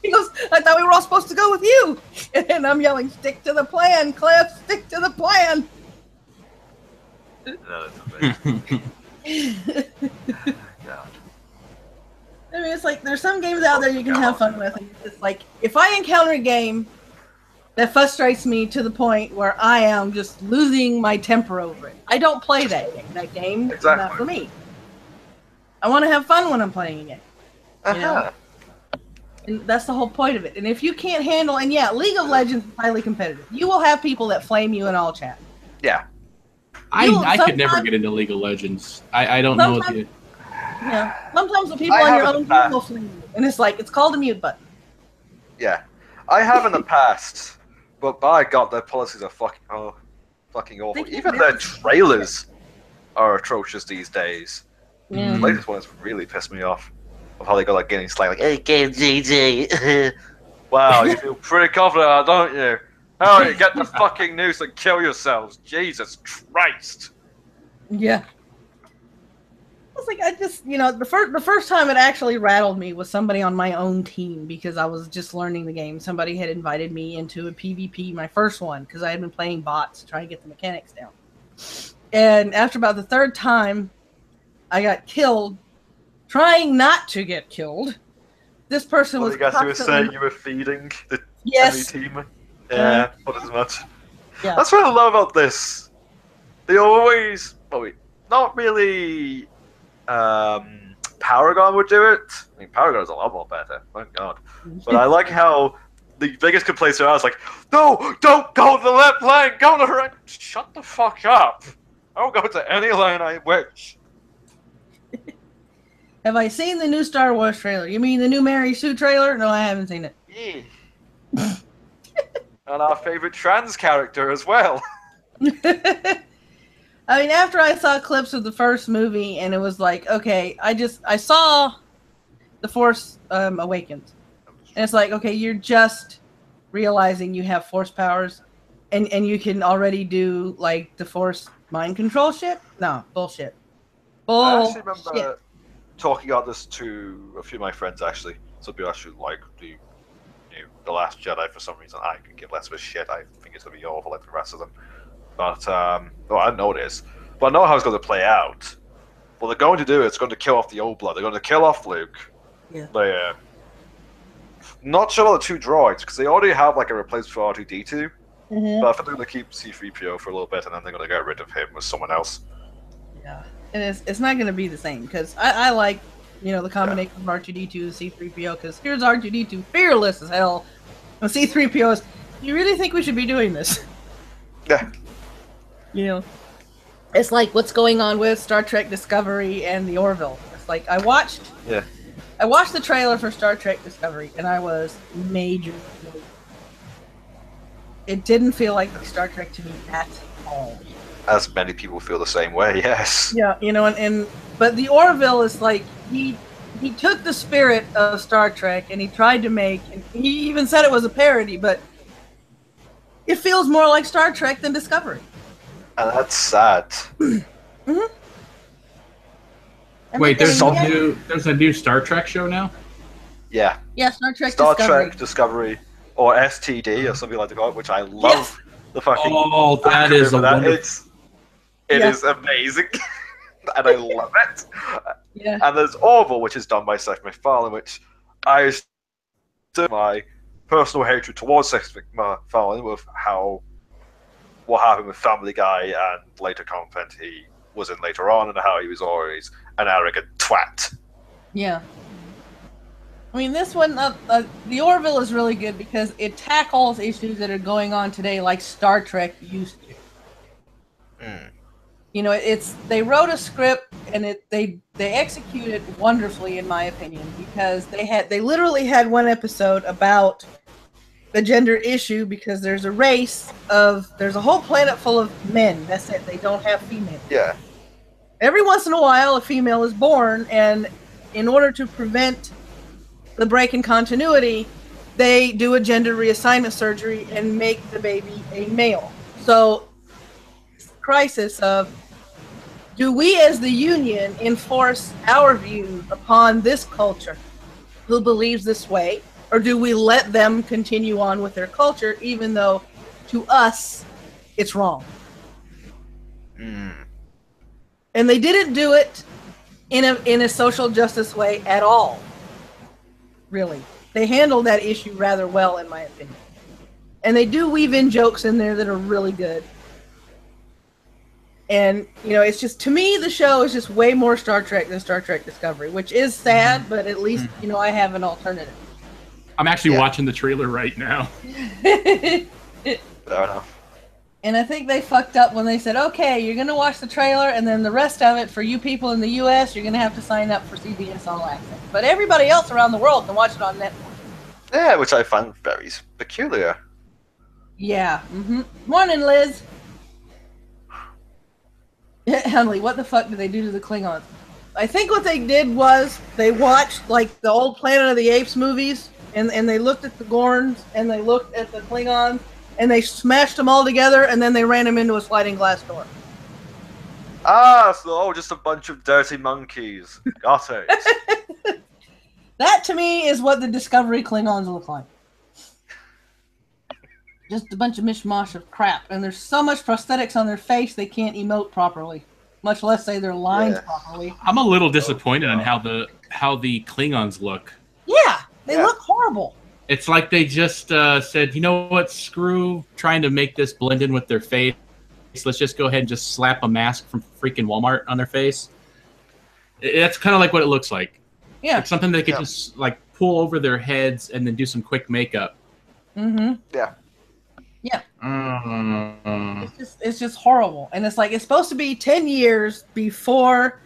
He goes, I thought we were all supposed to go with you. And I'm yelling, stick to the plan, Cliff, stick to the plan. No, that's amazing. God. I mean, it's like there's some games out there you can have fun with. And it's like if I encounter a game that frustrates me to the point where I am just losing my temper over it, I don't play that game. That game is not for me. I want to have fun when I'm playing a game. You know? And that's the whole point of it. And if you can't handle, and yeah, League of Legends is highly competitive. You will have people that flame you in all chat. Yeah. I could never get into League of Legends. I don't know. Yeah. Sometimes the people on your own team will flame you. And it's like, it's called a mute button. Yeah. I have in the past, but by God, their policies are fucking awful. Even their trailers are atrocious these days. Yeah. The latest one has really pissed me off. Of how they go like getting slang, like, hey, Game GG. wow, you feel pretty confident, don't you? How you get the fucking noose and kill yourselves? Jesus Christ! Yeah. It's like I just, the first time it actually rattled me was somebody on my own team because I was just learning the game. Somebody had invited me into a PvP, my first one, because I had been playing bots trying to get the mechanics down. And after about the third time, I got killed. Trying not to get killed. This person was. I guess you were saying you were feeding the enemy team. Yeah, not as much. Yeah. That's what I love about this. They always, not really. Paragon would do it. I mean, Paragon is a lot more better. Thank God. But I like how the biggest complaints are like, no, don't go to the left lane, go to the right. Shut the fuck up. I'll go to any lane I wish. Have I seen the new Star Wars trailer? You mean the new Mary Sue trailer? No, I haven't seen it. Yeah. And our favorite trans character as well. I mean, after I saw clips of the first movie, and it was like, okay, I saw The Force Awakens. And it's like, okay, you're just realizing you have Force powers, and you can already do, like, the Force mind control shit? No, bullshit. I actually remember talking about this to a few of my friends, actually. Some people actually like The Last Jedi for some reason. I could give less of a shit. I think it's going to be awful like the rest of them. But, I don't know what it is. But I know how it's going to play out. What they're going to do is going to kill off the old blood. They're going to kill off Luke. Yeah. They're not sure about the two droids, because they already have like a replacement for R2-D2. Mm-hmm. But I think they're going to keep C-3PO for a little bit, and then they're going to get rid of him with someone else. Yeah. And it's not going to be the same, because I like, the combination of R2-D2 and C-3PO, because here's R2-D2 fearless as hell, and C-3PO is, you really think we should be doing this? Yeah. It's like what's going on with Star Trek Discovery and the Orville. It's like I watched the trailer for Star Trek Discovery, and I was major. It didn't feel like Star Trek to me at all. as many people feel the same way. Yes. Yeah, you know, but the Orville is like he took the spirit of Star Trek and he tried to make, and he even said it was a parody, but it feels more like Star Trek than Discovery. And that's sad. Mm-hmm. Wait, there's a new Star Trek show now? Yeah. Yeah, Star Trek Discovery, or STD, or something like that, which I love. Yes. The fucking that is a wonderful... It is amazing, and I love it. Yeah. And there's Orville, which is done by Seth MacFarlane, which I still my personal hatred towards Seth MacFarlane with what happened with Family Guy and later content he was in later on, and how he was always an arrogant twat. Yeah. I mean, this one, the Orville is really good because it tackles issues that are going on today like Star Trek used to. You know, they wrote a script and they executed wonderfully, in my opinion, because they literally had one episode about the gender issue, because there's a whole planet full of men. That's it. They don't have females. Yeah. Every once in a while, a female is born, and in order to prevent the break in continuity, they do a gender reassignment surgery and make the baby a male. So, crisis of, do we as the union enforce our views upon this culture who believes this way, or do we let them continue on with their culture even though to us it's wrong? And they didn't do it in a social justice way at all. Really. They handled that issue rather well, in my opinion. And they do weave in jokes in there that are really good. And, you know, it's just, to me, the show is just way more Star Trek than Star Trek Discovery, which is sad, but at least, you know, I have an alternative. I'm actually watching the trailer right now. Fair enough. And I think they fucked up when they said, okay, you're going to watch the trailer, and then the rest of it, for you people in the U.S., you're going to have to sign up for CBS All Access. But everybody else around the world can watch it on Netflix. Yeah, which I find very peculiar. Yeah. Morning, Liz. Emily, what the fuck did they do to the Klingons? I think what they did was they watched, like, the old Planet of the Apes movies, and they looked at the Gorns, and they looked at the Klingons, and they smashed them all together, and then they ran them into a sliding glass door. So just a bunch of dirty monkeys. Got it. That, to me, is what the Discovery Klingons look like. Just a bunch of mishmash of crap. And there's so much prosthetics on their face they can't emote properly. Much less say their lines properly. I'm a little disappointed in how the Klingons look. Yeah, they look horrible. It's like they just said, you know what, screw trying to make this blend in with their face. Let's just go ahead and just slap a mask from freaking Walmart on their face. That's kind of like what it looks like. Yeah. It's something they could just like pull over their heads and then do some quick makeup. Yeah. It's just horrible. And it's like, it's supposed to be 10 years before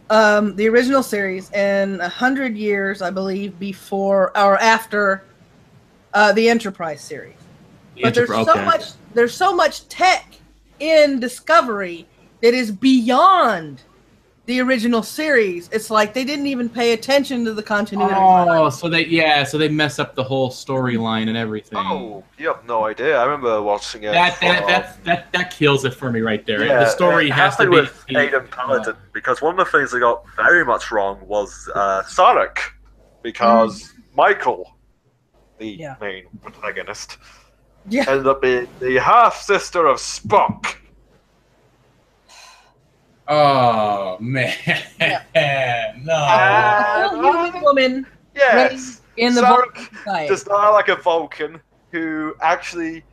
the original series and 100 years, I believe, before or after the Enterprise series. But there's so much tech in Discovery that is beyond the original series. It's like they didn't even pay attention to the continuity. So they mess up the whole storyline and everything. Oh, you have no idea. I remember watching it. That kills it for me right there. Yeah, the story has to be with Aidan Paladin, because one of the things they got very much wrong was Sarek, because Michael, the main protagonist, ended up being the half sister of Spock. Oh man, no! Human woman, yes, in the Sarek does not like a Vulcan who actually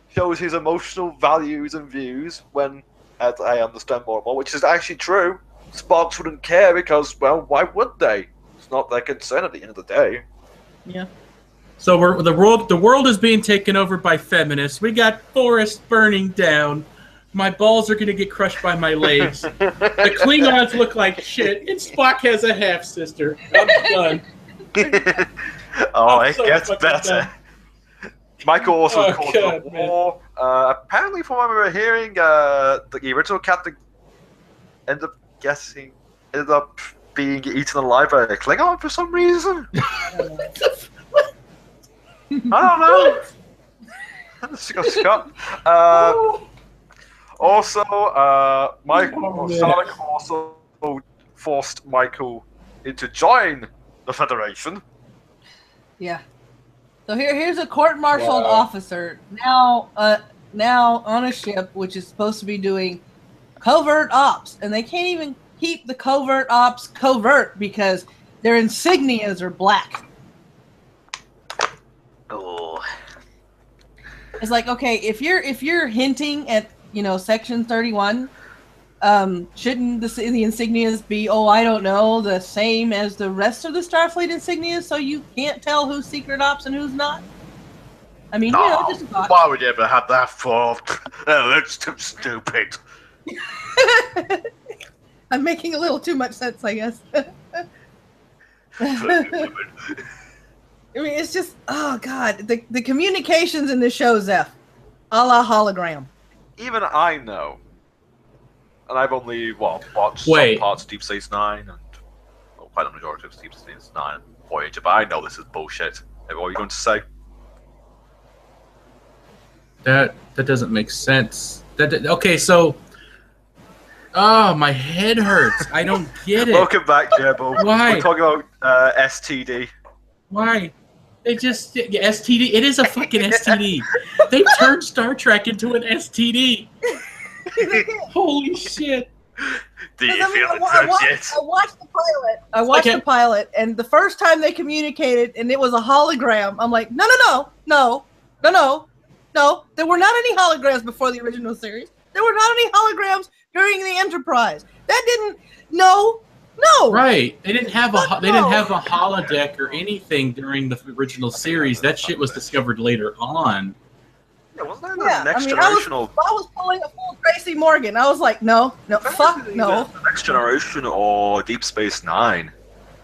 shows his emotional values and views when, as I understand more and more, which is actually true. Sparks wouldn't care because, well, why would they? It's not their concern at the end of the day. Yeah. So the world is being taken over by feminists. We got forests burning down. My balls are going to get crushed by my legs. The Klingons look like shit, and Spock has a half-sister. I'm done. It gets better. Michael also Oh, called God, the war. Apparently, from what we were hearing, the original captain ended up being eaten alive by a Klingon for some reason. I don't know. Scott. Also, Stark also forced Michael to join the Federation. Yeah. So here's a court-martialed officer now on a ship which is supposed to be doing covert ops, and they can't even keep the covert ops covert because their insignias are black. Oh. It's like, okay, if you're hinting at, Section 31, shouldn't the insignias be, I don't know, the same as the rest of the Starfleet insignias, so you can't tell who's secret ops and who's not? I mean, just a thought. Why would you ever have that thought? Oh, that's too stupid. I'm making a little too much sense, I guess. I mean, it's just, oh God, the communications in this show, Zeph, a la hologram. Even I know, and I've only watched some parts of Deep Space Nine and quite a majority of Deep Space Nine and Voyager, but I know this is bullshit. What are you going to say? That doesn't make sense. Okay, so, my head hurts. I don't get it. Welcome back, Jebo. Why? We're talking about STD. Why? STD. It is a fucking STD. They turned Star Trek into an STD. Holy shit. Do you feel the touch yet? I watched the pilot. The pilot, and the first time they communicated, and it was a hologram. I'm like, no. There were not any holograms before the original series. There were not any holograms during the Enterprise. That didn't. No. Right. They didn't have a holodeck or anything during the original series. That shit was discovered later on. Yeah, wasn't that the next generational? I was pulling a full Tracy Morgan. I was like, no, fuck no. The next generation or Deep Space Nine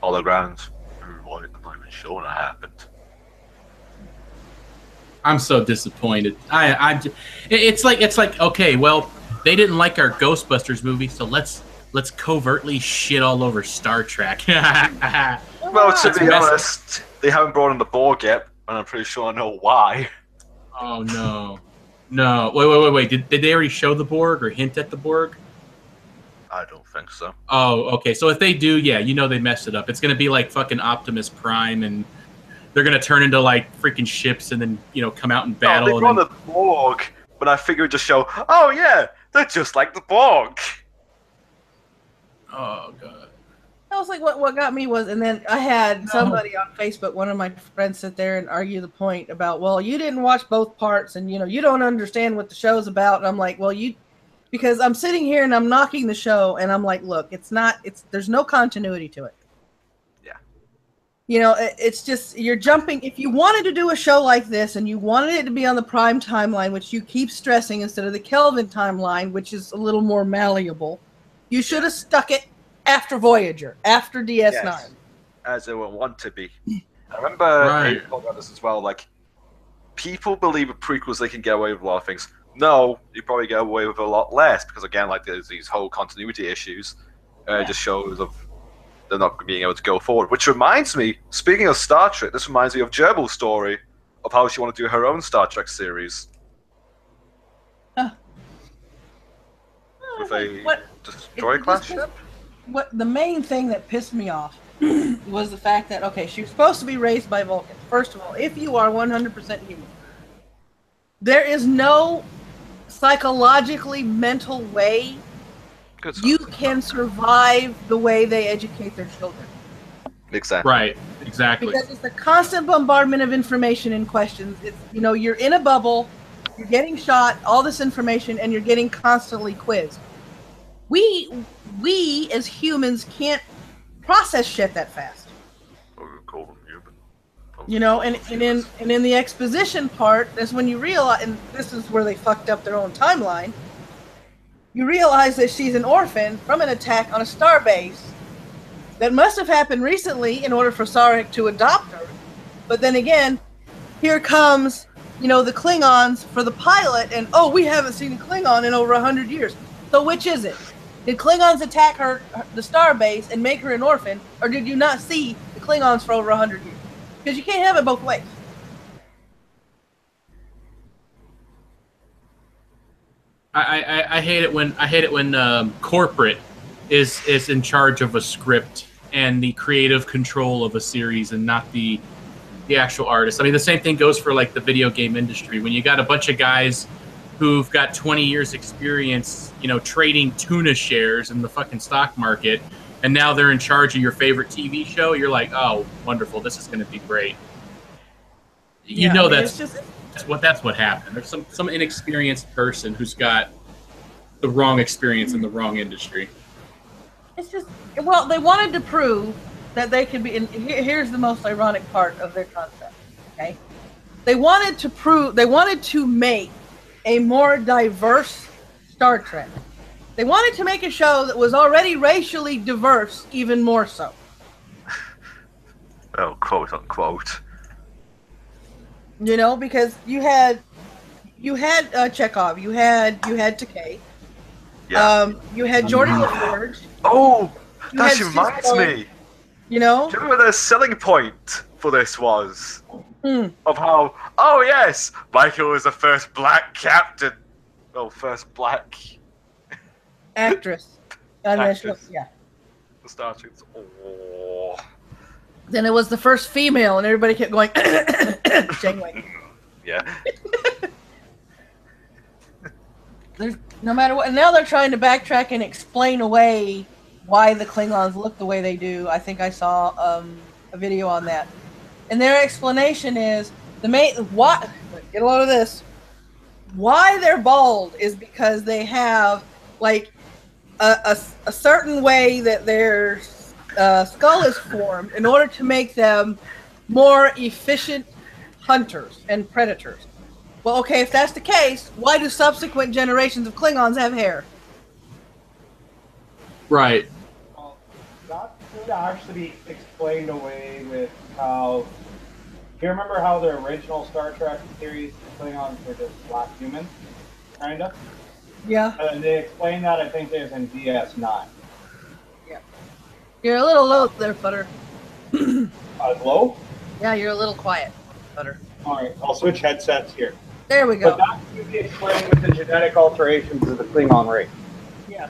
holograms. Why didn't I even show when it happened? I'm so disappointed. It's like okay, well, they didn't like our Ghostbusters movie, so let's covertly shit all over Star Trek. Well, to be honest, they haven't brought in the Borg yet, and I'm pretty sure I know why. Oh no! Wait! Did they already show the Borg or hint at the Borg? I don't think so. Oh, okay. So if they do, yeah, they messed it up. It's gonna be like fucking Optimus Prime, and they're gonna turn into like freaking ships, and then come out and battle. No, they brought the Borg, but I figured to show. Oh yeah, they're just like the Borg. Oh god. I was like, what got me was, and then I had somebody on Facebook, one of my friends, sit there and argue the point about, well, you didn't watch both parts, and you don't understand what the show's about. And I'm like, well, because I'm sitting here and I'm knocking the show, and I'm like, look, there's no continuity to it. Yeah. It's just, you're jumping. If you wanted to do a show like this and you wanted it to be on the prime timeline, which you keep stressing, instead of the Kelvin timeline, which is a little more malleable, you should have stuck it after Voyager, after DS9. Yes, as it would want to be. I remember talking about this as well, like, people believe with prequels they can get away with a lot of things. No, you probably get away with a lot less, because again, like, there's these whole continuity issues. It just shows of they're not being able to go forward. Which reminds me, speaking of Star Trek, this reminds me of Gerbil's story of how she wanted to do her own Star Trek series. With a destroyer class ship? What the main thing that pissed me off was the fact that, okay, she was supposed to be raised by Vulcans. First of all, if you are 100% human, there is no psychologically mental way you can survive the way they educate their children. Exactly. Right. Exactly. Because it's the constant bombardment of information and questions. It's, you're in a bubble, you're getting shot, all this information, and you're getting constantly quizzed. We as humans can't process shit that fast. And in the exposition part, that's when you realize, and this is where they fucked up their own timeline. You realize that she's an orphan from an attack on a starbase that must have happened recently in order for Sarek to adopt her. But then again, here comes you know, the Klingons for the pilot, and oh, we haven't seen a Klingon in over 100 years. So which is it? Did Klingons attack the star base and make her an orphan, or did you not see the Klingons for over 100 years? Because you can't have it both ways. I hate it when corporate is in charge of a script and the creative control of a series and not the actual artist. I mean, the same thing goes for like the video game industry. When you got a bunch of guys who've got 20 years experience, you know, trading tuna shares in the fucking stock market, and now they're in charge of your favorite TV show, you're like, oh, wonderful, this is going to be great. You know, that's what happened. There's some inexperienced person who's got the wrong experience in the wrong industry. It's just, well, they wanted to prove that they could be, and here's the most ironic part of their concept, okay? They wanted to make a more diverse Star Trek. They wanted to make a show that was already racially diverse, even more so. Well, quote unquote. You know, because you had Chekhov, you had Takei, you had Jordan LaForge. Oh, that reminds me. You know? Do you remember the selling point for this was? Of how, oh yes, Michael was the first black captain. Well, first black actress. Actress. Yeah. The Star Trek. Oh. Then it was the first female, and everybody kept going, Janeway. Yeah. No matter what, and now they're trying to backtrack and explain away why the Klingons look the way they do. I think I saw a video on that, and their explanation is what? Get a load of this. Why they're bald is because they have like a certain way that their skull is formed in order to make them more efficient hunters and predators. Well, okay, if that's the case, why do subsequent generations of Klingons have hair? Right. Well, that could actually be explained away with how... Do you remember how the original Star Trek series Klingons were just black humans? Kind of? Yeah. They explained that, I think, is in DS9. Yeah. You're a little low there, Butter. Low? Yeah, you're a little quiet, Butter. Alright, I'll switch headsets here. There we go. But that could be explained with the genetic alterations of the Klingon race. Yeah.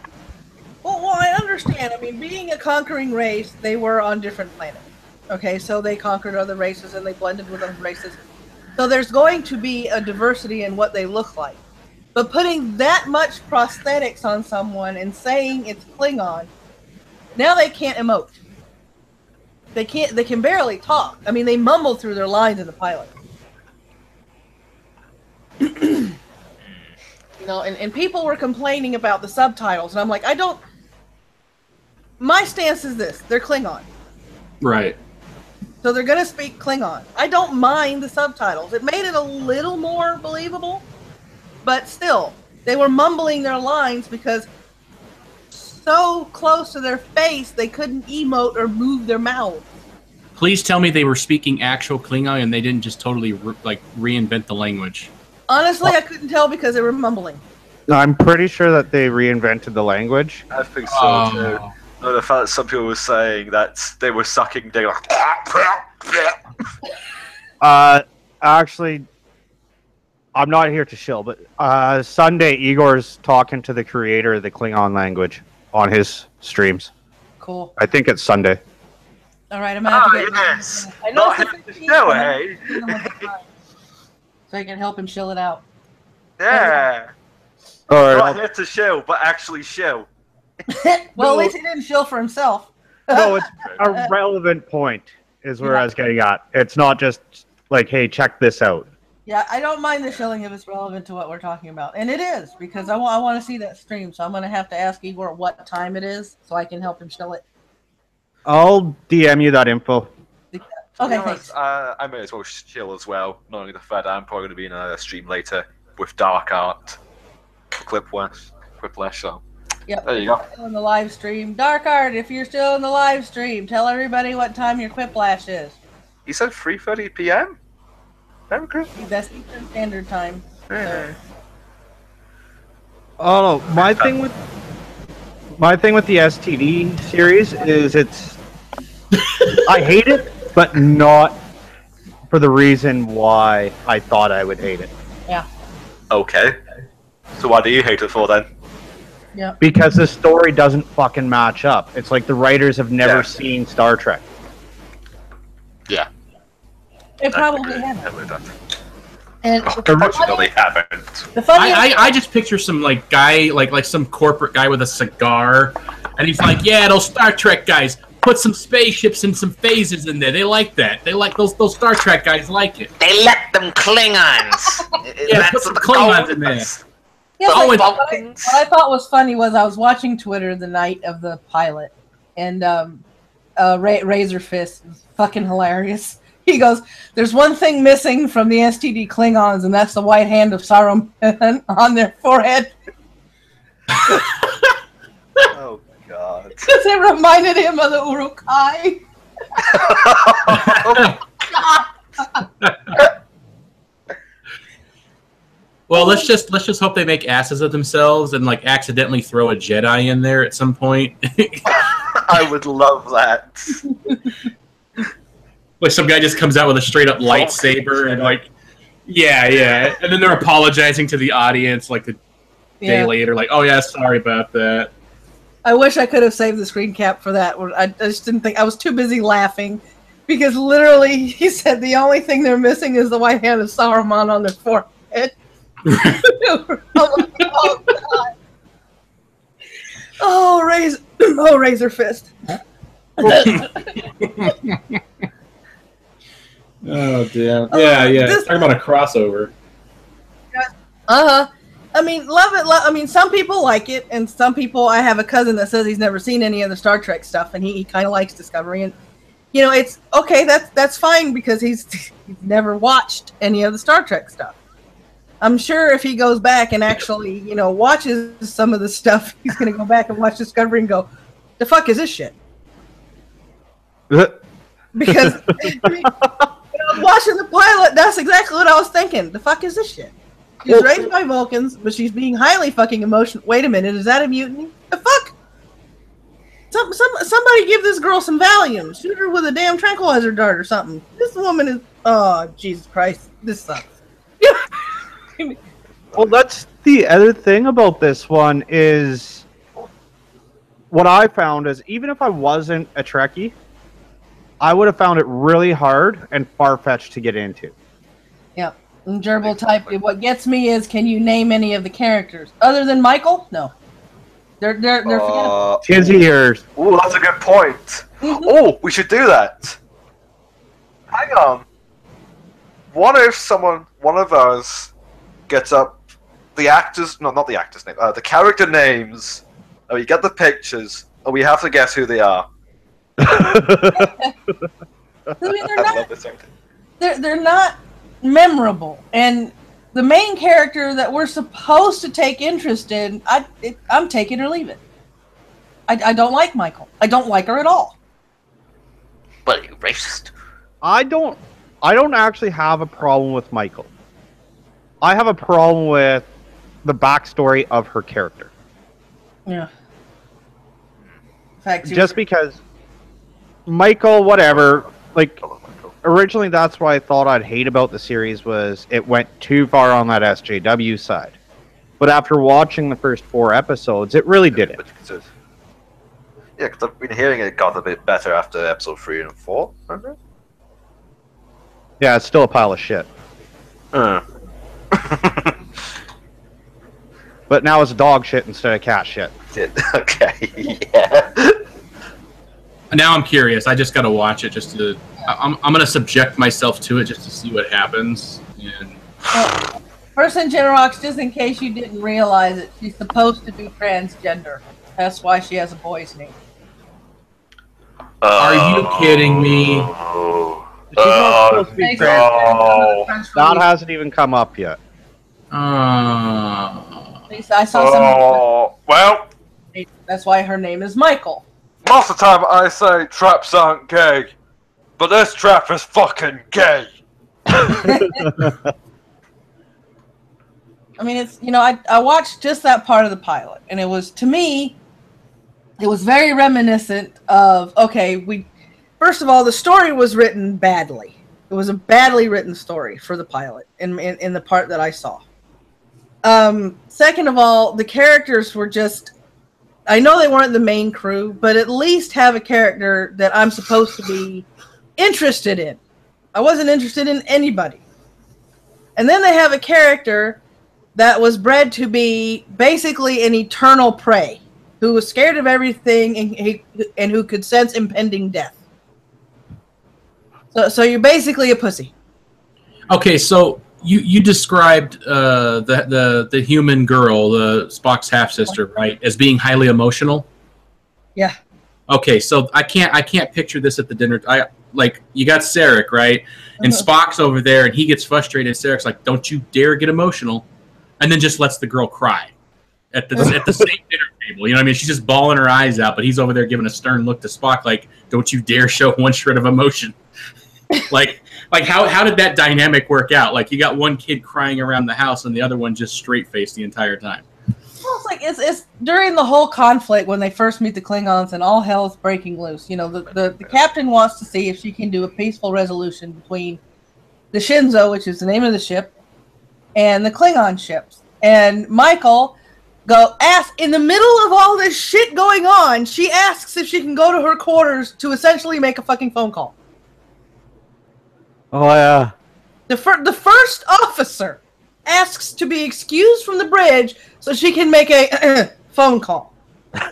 Well, I understand. I mean, being a conquering race, they were on different planets. Okay, so they conquered other races and they blended with other races. So there's going to be a diversity in what they look like. But putting that much prosthetics on someone and saying it's Klingon, now they can't emote. They can barely talk. I mean, they mumble through their lines in the pilot. You know, and people were complaining about the subtitles, and I'm like, my stance is this: they're Klingon, right? So they're gonna speak Klingon. I don't mind the subtitles; it made it a little more believable, but still, they were mumbling their lines because so close to their face they couldn't emote or move their mouths. Please tell me they were speaking actual Klingon and they didn't just totally reinvent the language. Honestly, I couldn't tell because they were mumbling. No, I'm pretty sure that they reinvented the language. I think so too. No, the fact that some people were saying that they were sucking dick. Actually, I'm not here to shill, but Sunday Igor's talking to the creator of the Klingon language on his streams. Cool. I think it's Sunday. All right, I'm gonna have to get. Yes. I know Not him to show, hey. So I can help him chill it out. Yeah. Or Not here to shill, but actually shill. Well, at least he didn't shill for himself. no, it's a relevant point is where I was getting at. It's not just like, hey, check this out. Yeah, I don't mind the shilling if it's relevant to what we're talking about. And it is, because I want to see that stream. So I'm going to have to ask Igor what time it is so I can help him shill it. I'll DM you that info. Okay, thanks. I may as well chill as well, knowing the fact I'm probably going to be in a stream later with Dark Art, Cliplash, so Yep. there you go. Still in the live stream. Dark Art, if you're still in the live stream, tell everybody what time your Quiplash is. He said 3:30 p.m.? Okay. That's Eastern Standard Time. So. Oh, no, my thing with the STD series is I hate it, but not for the reason why I thought I would hate it. Yeah. Okay. So why do you hate it for then? Yeah. Because the story doesn't fucking match up. It's like the writers have never seen Star Trek. Yeah. It probably hasn't. And Unfortunately, haven't. The funny I just picture some like guy like some corporate guy with a cigar, and he's like, yeah, those Star Trek guys put some spaceships and some phases in there. They like that. They like those Star Trek guys like it. They let them Klingons. Yeah, put some Klingons in there. Yeah, Oh, what I thought was funny was I was watching Twitter the night of the pilot, and Razor Fist was fucking hilarious. He goes, "There's one thing missing from the STD Klingons, and that's the white hand of Saruman on their forehead." Oh God! Because it reminded him of the Urukai. Well, let's just hope they make asses of themselves and like accidentally throw a Jedi in there at some point. I would love that. Like some guy just comes out with a straight up lightsaber and like, yeah, and then they're apologizing to the audience like the day later, like, oh yeah, sorry about that. I wish I could have saved the screen cap for that. I just didn't think. I was too busy laughing because literally he said the only thing they're missing is the white hand of Saruman on their forehead. Oh, God. Oh, Razor Fist. Oh damn! Yeah. Talking about a crossover. I mean, love it. I mean, some people like it, and some people. I have a cousin that says he's never seen any of the Star Trek stuff, and he kind of likes Discovery. And you know, it's okay. That's fine because he's never watched any of the Star Trek stuff. I'm sure if he goes back and actually, watches some of the stuff, he's going to go back and watch Discovery and go, "The fuck is this shit?" Because when I was watching the pilot, that's exactly what I was thinking. The fuck is this shit? She's raised by Vulcans, but she's being highly fucking emotional. Wait a minute, is that a mutiny? The fuck? Somebody give this girl some Valium. Shoot her with a damn tranquilizer dart or something. This woman is... Oh, Jesus Christ. This sucks. Well, that's the other thing about this one is... What I found is, even if I wasn't a Trekkie, I would have found it really hard and far-fetched to get into. Yep. And Gerbil type, what gets me is, can you name any of the characters? Other than Michael? No. They're forgettable. Tizzy ears. Oh, that's a good point. Oh, we should do that. Hang on. What if one of us gets up the actors, no, not the actor's name, the character names, and we get the pictures, and we have to guess who they are. I mean, they're not memorable, and the main character that we're supposed to take interest in, I'm take it or leave it. I don't like Michael. I don't like her at all. But you racist. I don't actually have a problem with Michael. I have a problem with the backstory of her character. Yeah. In fact, just because Michael, whatever, like, originally that's what I thought I'd hate about the series was it went too far on that SJW side. But after watching the first 4 episodes, it really didn't. Yeah, because I've been hearing it got a bit better after episode 3 and 4, remember? Yeah, it's still a pile of shit. But now it's dog shit instead of cat shit. Okay, yeah. Now I'm curious. I just got to watch it just to... I'm going to subject myself to it just to see what happens. And... First in Genrox, just in case you didn't realize it, she's supposed to be transgender. That's why she has a boy's name. Are you kidding me? She's not supposed to be transgender. That hasn't even come up yet. At least I saw some. Well, that's why her name is Michael. Most of the time I say traps aren't gay, but this trap is fucking gay. I mean, it's, I watched just that part of the pilot, and it was, to me, it was very reminiscent of, first of all, the story was written badly. It was a badly written story for the pilot in the part that I saw. Second of all, the characters were just, I know they weren't the main crew, but at least have a character that I'm supposed to be interested in. I wasn't interested in anybody. And then they have a character that was bred to be basically an eternal prey, who was scared of everything and who could sense impending death. So you're basically a pussy. Okay, so you described the human girl, the Spock's half sister, right, as being highly emotional. Yeah. Okay, so I can't picture this at the dinner. You got Sarek, right, and Spock's over there, and he gets frustrated. And Sarek's like, "Don't you dare get emotional," and then just lets the girl cry at the same dinner table. You know what I mean? She's just bawling her eyes out, but he's over there giving a stern look to Spock, like, "Don't you dare show one shred of emotion." Like how did that dynamic work out? Like, you got one kid crying around the house and the other one just straight faced the entire time. Well, it's like it's during the whole conflict when they first meet the Klingons and all hell's breaking loose. The captain wants to see if she can do a peaceful resolution between the Shinzo, which is the name of the ship, and the Klingon ships. And Michael asks, in the middle of all this shit going on, she asks if she can go to her quarters to essentially make a fucking phone call. Oh, yeah. The first officer asks to be excused from the bridge so she can make a phone call.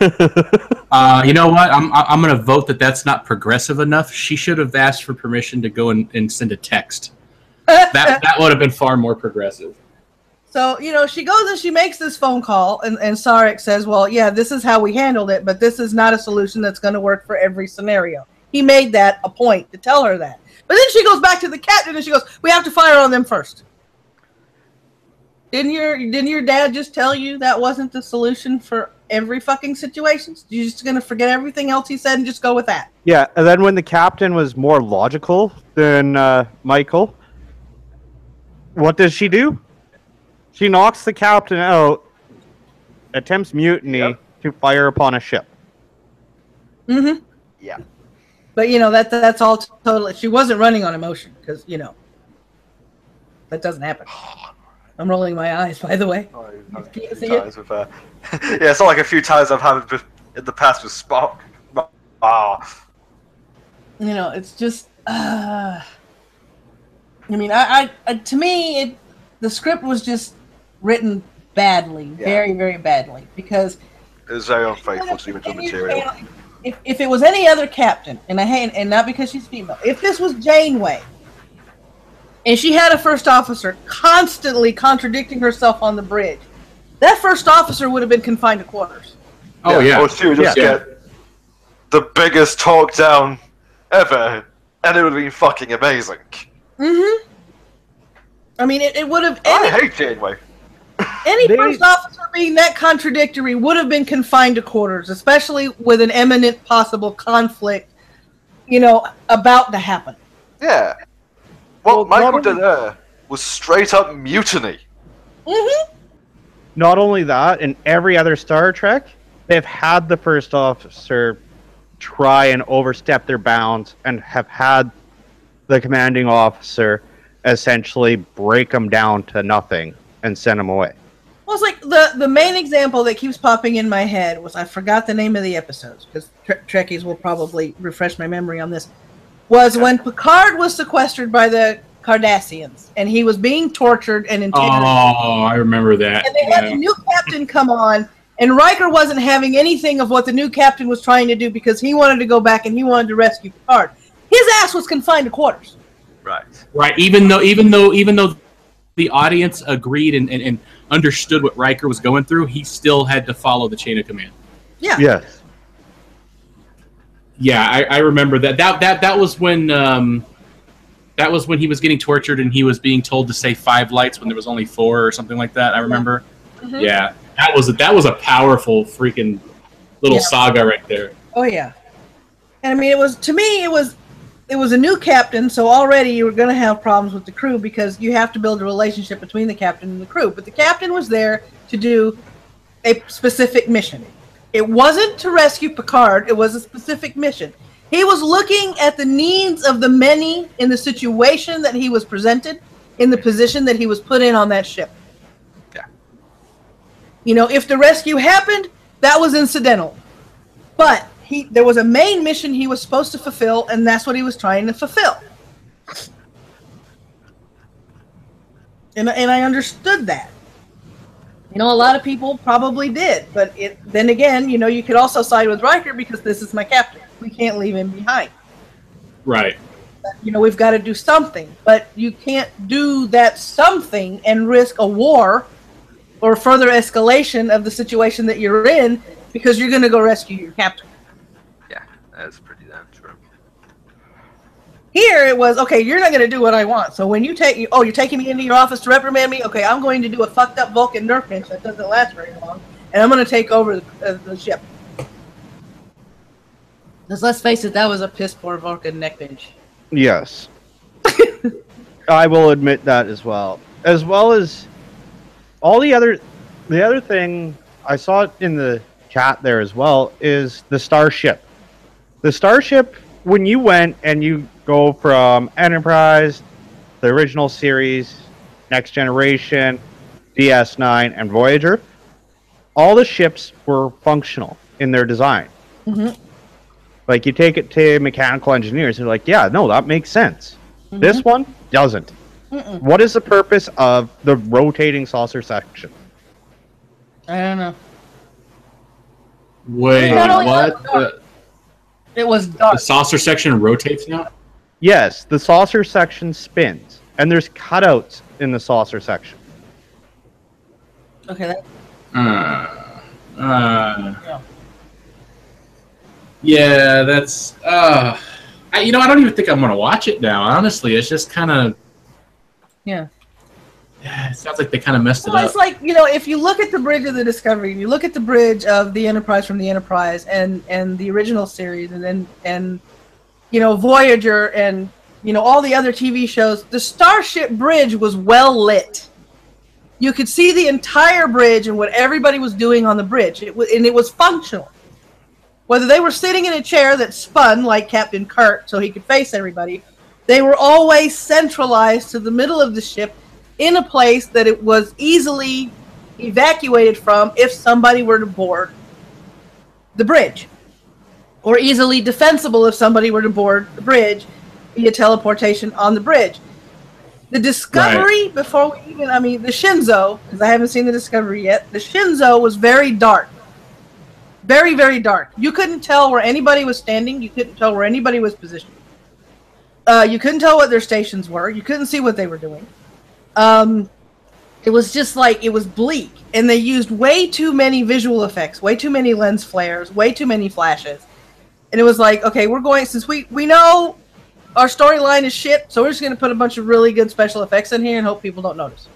You know what? I'm going to vote that's not progressive enough. She should have asked for permission to go and send a text. That would have been far more progressive. So, she goes and she makes this phone call, and Sarek says, well, yeah, this is how we handled it, but this is not a solution that's going to work for every scenario. He made that a point to tell her that. But then she goes back to the captain and she goes, we have to fire on them first. Didn't your dad just tell you that wasn't the solution for every fucking situation? You're just going to forget everything else he said and just go with that? Yeah, and then when the captain was more logical than Michael, what does she do? She knocks the captain out, attempts mutiny to fire upon a ship. Mm-hmm. Yeah. But, that's all totally... She wasn't running on emotion, because, that doesn't happen. I'm rolling my eyes, by the way. Oh, Can you see it? Yeah, it's not like a few times I've had it in the past with Spock. It's just... I mean, to me, the script was just written badly, very, very badly, because... It was very unfaithful to the original material. If it was any other captain, and not because she's female, if this was Janeway, and she had a first officer constantly contradicting herself on the bridge, that first officer would have been confined to quarters. Oh, yeah. Or she would just get the biggest talk down ever, and it would have been fucking amazing. Mm-hmm. I mean, it would have... I hate Janeway. Any first officer being that contradictory would have been confined to quarters, especially with an imminent possible conflict, about to happen. Yeah. What Michael did there was straight up mutiny. Mm-hmm. Not only that, in every other Star Trek, they've had the first officer try and overstep their bounds and have had the commanding officer essentially break them down to nothing and send them away. Well, it's like the main example that keeps popping in my head was, I forgot the name of the episodes, because Trekkies will probably refresh my memory on this, was when Picard was sequestered by the Cardassians, and he was being tortured and interrogated. Oh, I remember that. And they had a new captain come on, and Riker wasn't having anything of what the new captain was trying to do because he wanted to go back and he wanted to rescue Picard. His ass was confined to quarters. Right. Even though the audience agreed and understood what Riker was going through, he still had to follow the chain of command. Yeah. Yes. Yeah, I remember that. That was when he was getting tortured and he was being told to say 5 lights when there was only 4 or something like that. I remember. Mm-hmm. Yeah, that was a powerful freaking little saga right there. Oh yeah. And I mean, it was it was a new captain, so already you were going to have problems with the crew because you have to build a relationship between the captain and the crew. But the captain was there to do a specific mission. It wasn't to rescue Picard. It was a specific mission. He was looking at the needs of the many in the situation that he was presented, in the position that he was put in on that ship. Yeah. You know, if the rescue happened, that was incidental. But there was a main mission he was supposed to fulfill, and that's what he was trying to fulfill. And I understood that. You know, a lot of people probably did, but then again, you know, you could also side with Riker because this is my captain. We can't leave him behind. Right. You know, we've got to do something, but you can't do that something and risk a war or further escalation of the situation that you're in because you're going to go rescue your captain. Yeah, that's pretty damn true. Here it was, okay, you're not going to do what I want. So when you you're taking me into your office to reprimand me? Okay, I'm going to do a fucked up Vulcan nerf pinch that doesn't last very long, and I'm going to take over the ship. Because let's face it, that was a piss poor Vulcan neck pinch. Yes. I will admit that as well. As well as all the other thing I saw it in the chat there as well is the starship. The starship, when you went and you go from Enterprise, the original series, Next Generation, DS9, and Voyager, all the ships were functional in their design. Mm-hmm. Like, you take it to mechanical engineers, they're like, yeah, no, that makes sense. Mm-hmm. This one doesn't. Mm-mm. What is the purpose of the rotating saucer section? I don't know. Wait, what? It was dark. The saucer section rotates now? Yes, the saucer section spins, and there's cutouts in the saucer section. Okay. Yeah, that's. I don't even think I'm gonna watch it now. Honestly, it's just kind of. Yeah. It sounds like they kind of messed it up. It's like, you know, if you look at the bridge of the Discovery, and you look at the bridge of the Enterprise from the Enterprise, and the original series, and you know, Voyager, and you know, all the other TV shows, the Starship Bridge was well lit. You could see the entire bridge and what everybody was doing on the bridge. It was functional. Whether they were sitting in a chair that spun like Captain Kirk so he could face everybody, they were always centralized to the middle of the ship in a place that it was easily evacuated from if somebody were to board the bridge. Or easily defensible if somebody were to board the bridge via teleportation on the bridge. The Discovery, right. Before we even, the Shinzo, because I haven't seen the Discovery yet, the Shinzo was very dark. Very, very dark. You couldn't tell where anybody was standing. You couldn't tell where anybody was positioned. You couldn't tell what their stations were. You couldn't see what they were doing. It was just like, it was bleak. And they used way too many visual effects, way too many lens flares, way too many flashes. And it was like, okay, we're going, since we know our storyline is shit, so we're just going to put a bunch of really good special effects in here and hope people don't notice.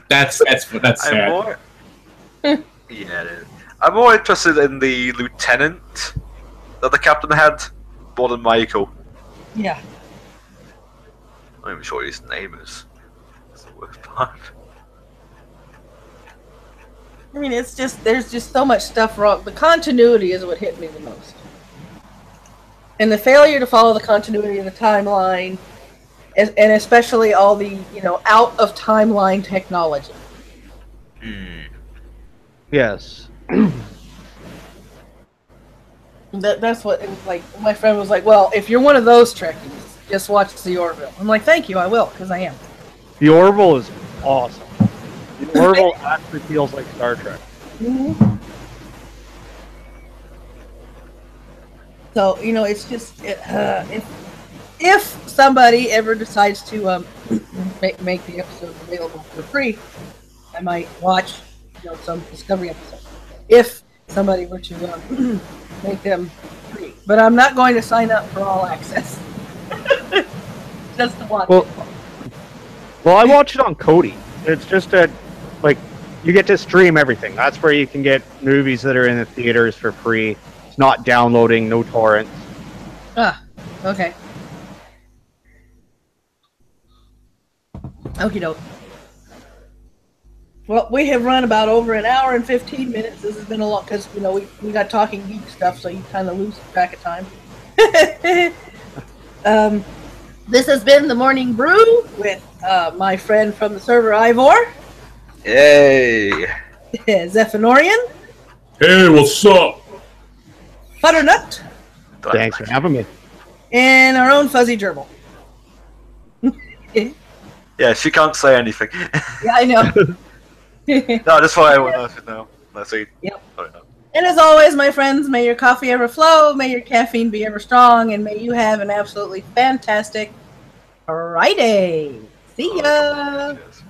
That's sad. Yeah, it is. I'm more interested in the lieutenant that the captain had, more than Michael. Yeah. I'm not even sure what his name is. That's the worst part. It's just, there's just so much stuff wrong. The continuity is what hit me the most. And the failure to follow the continuity of the timeline, and especially all the, out of timeline technology. Yes. That's what it was like. My friend was like, well, if you're one of those Trekkies, just watch the Orville. I'm like, thank you, I will, because I am. The Orville is awesome. The Orville actually feels like Star Trek. Mm-hmm. So, it's just, if somebody ever decides to make the episode available for free, I might watch some Discovery episodes. If somebody were to make them free. But I'm not going to sign up for all access. Just to watch it. Well, I watch it on Kodi. It's just you get to stream everything. That's where you can get movies that are in the theaters for free. not downloading, no torrents. Ah, okay. Okie doke. Well, we have run about over an hour and 15 minutes. This has been a lot because, you know, we got talking geek stuff, so you kind of lose track of time. This has been the Morning Brew with my friend from the server, Ivor. Yay! Zephanorion. Hey, what's up? Butternut. Thanks for having me. And our own Fuzzy Gerbil. Yeah, she can't say anything. Yeah, I know. No, just for everyone else to know. Let's see. Yep. Sorry, no. And as always, my friends, may your coffee ever flow, may your caffeine be ever strong, and may you have an absolutely fantastic Friday. See ya! Yes.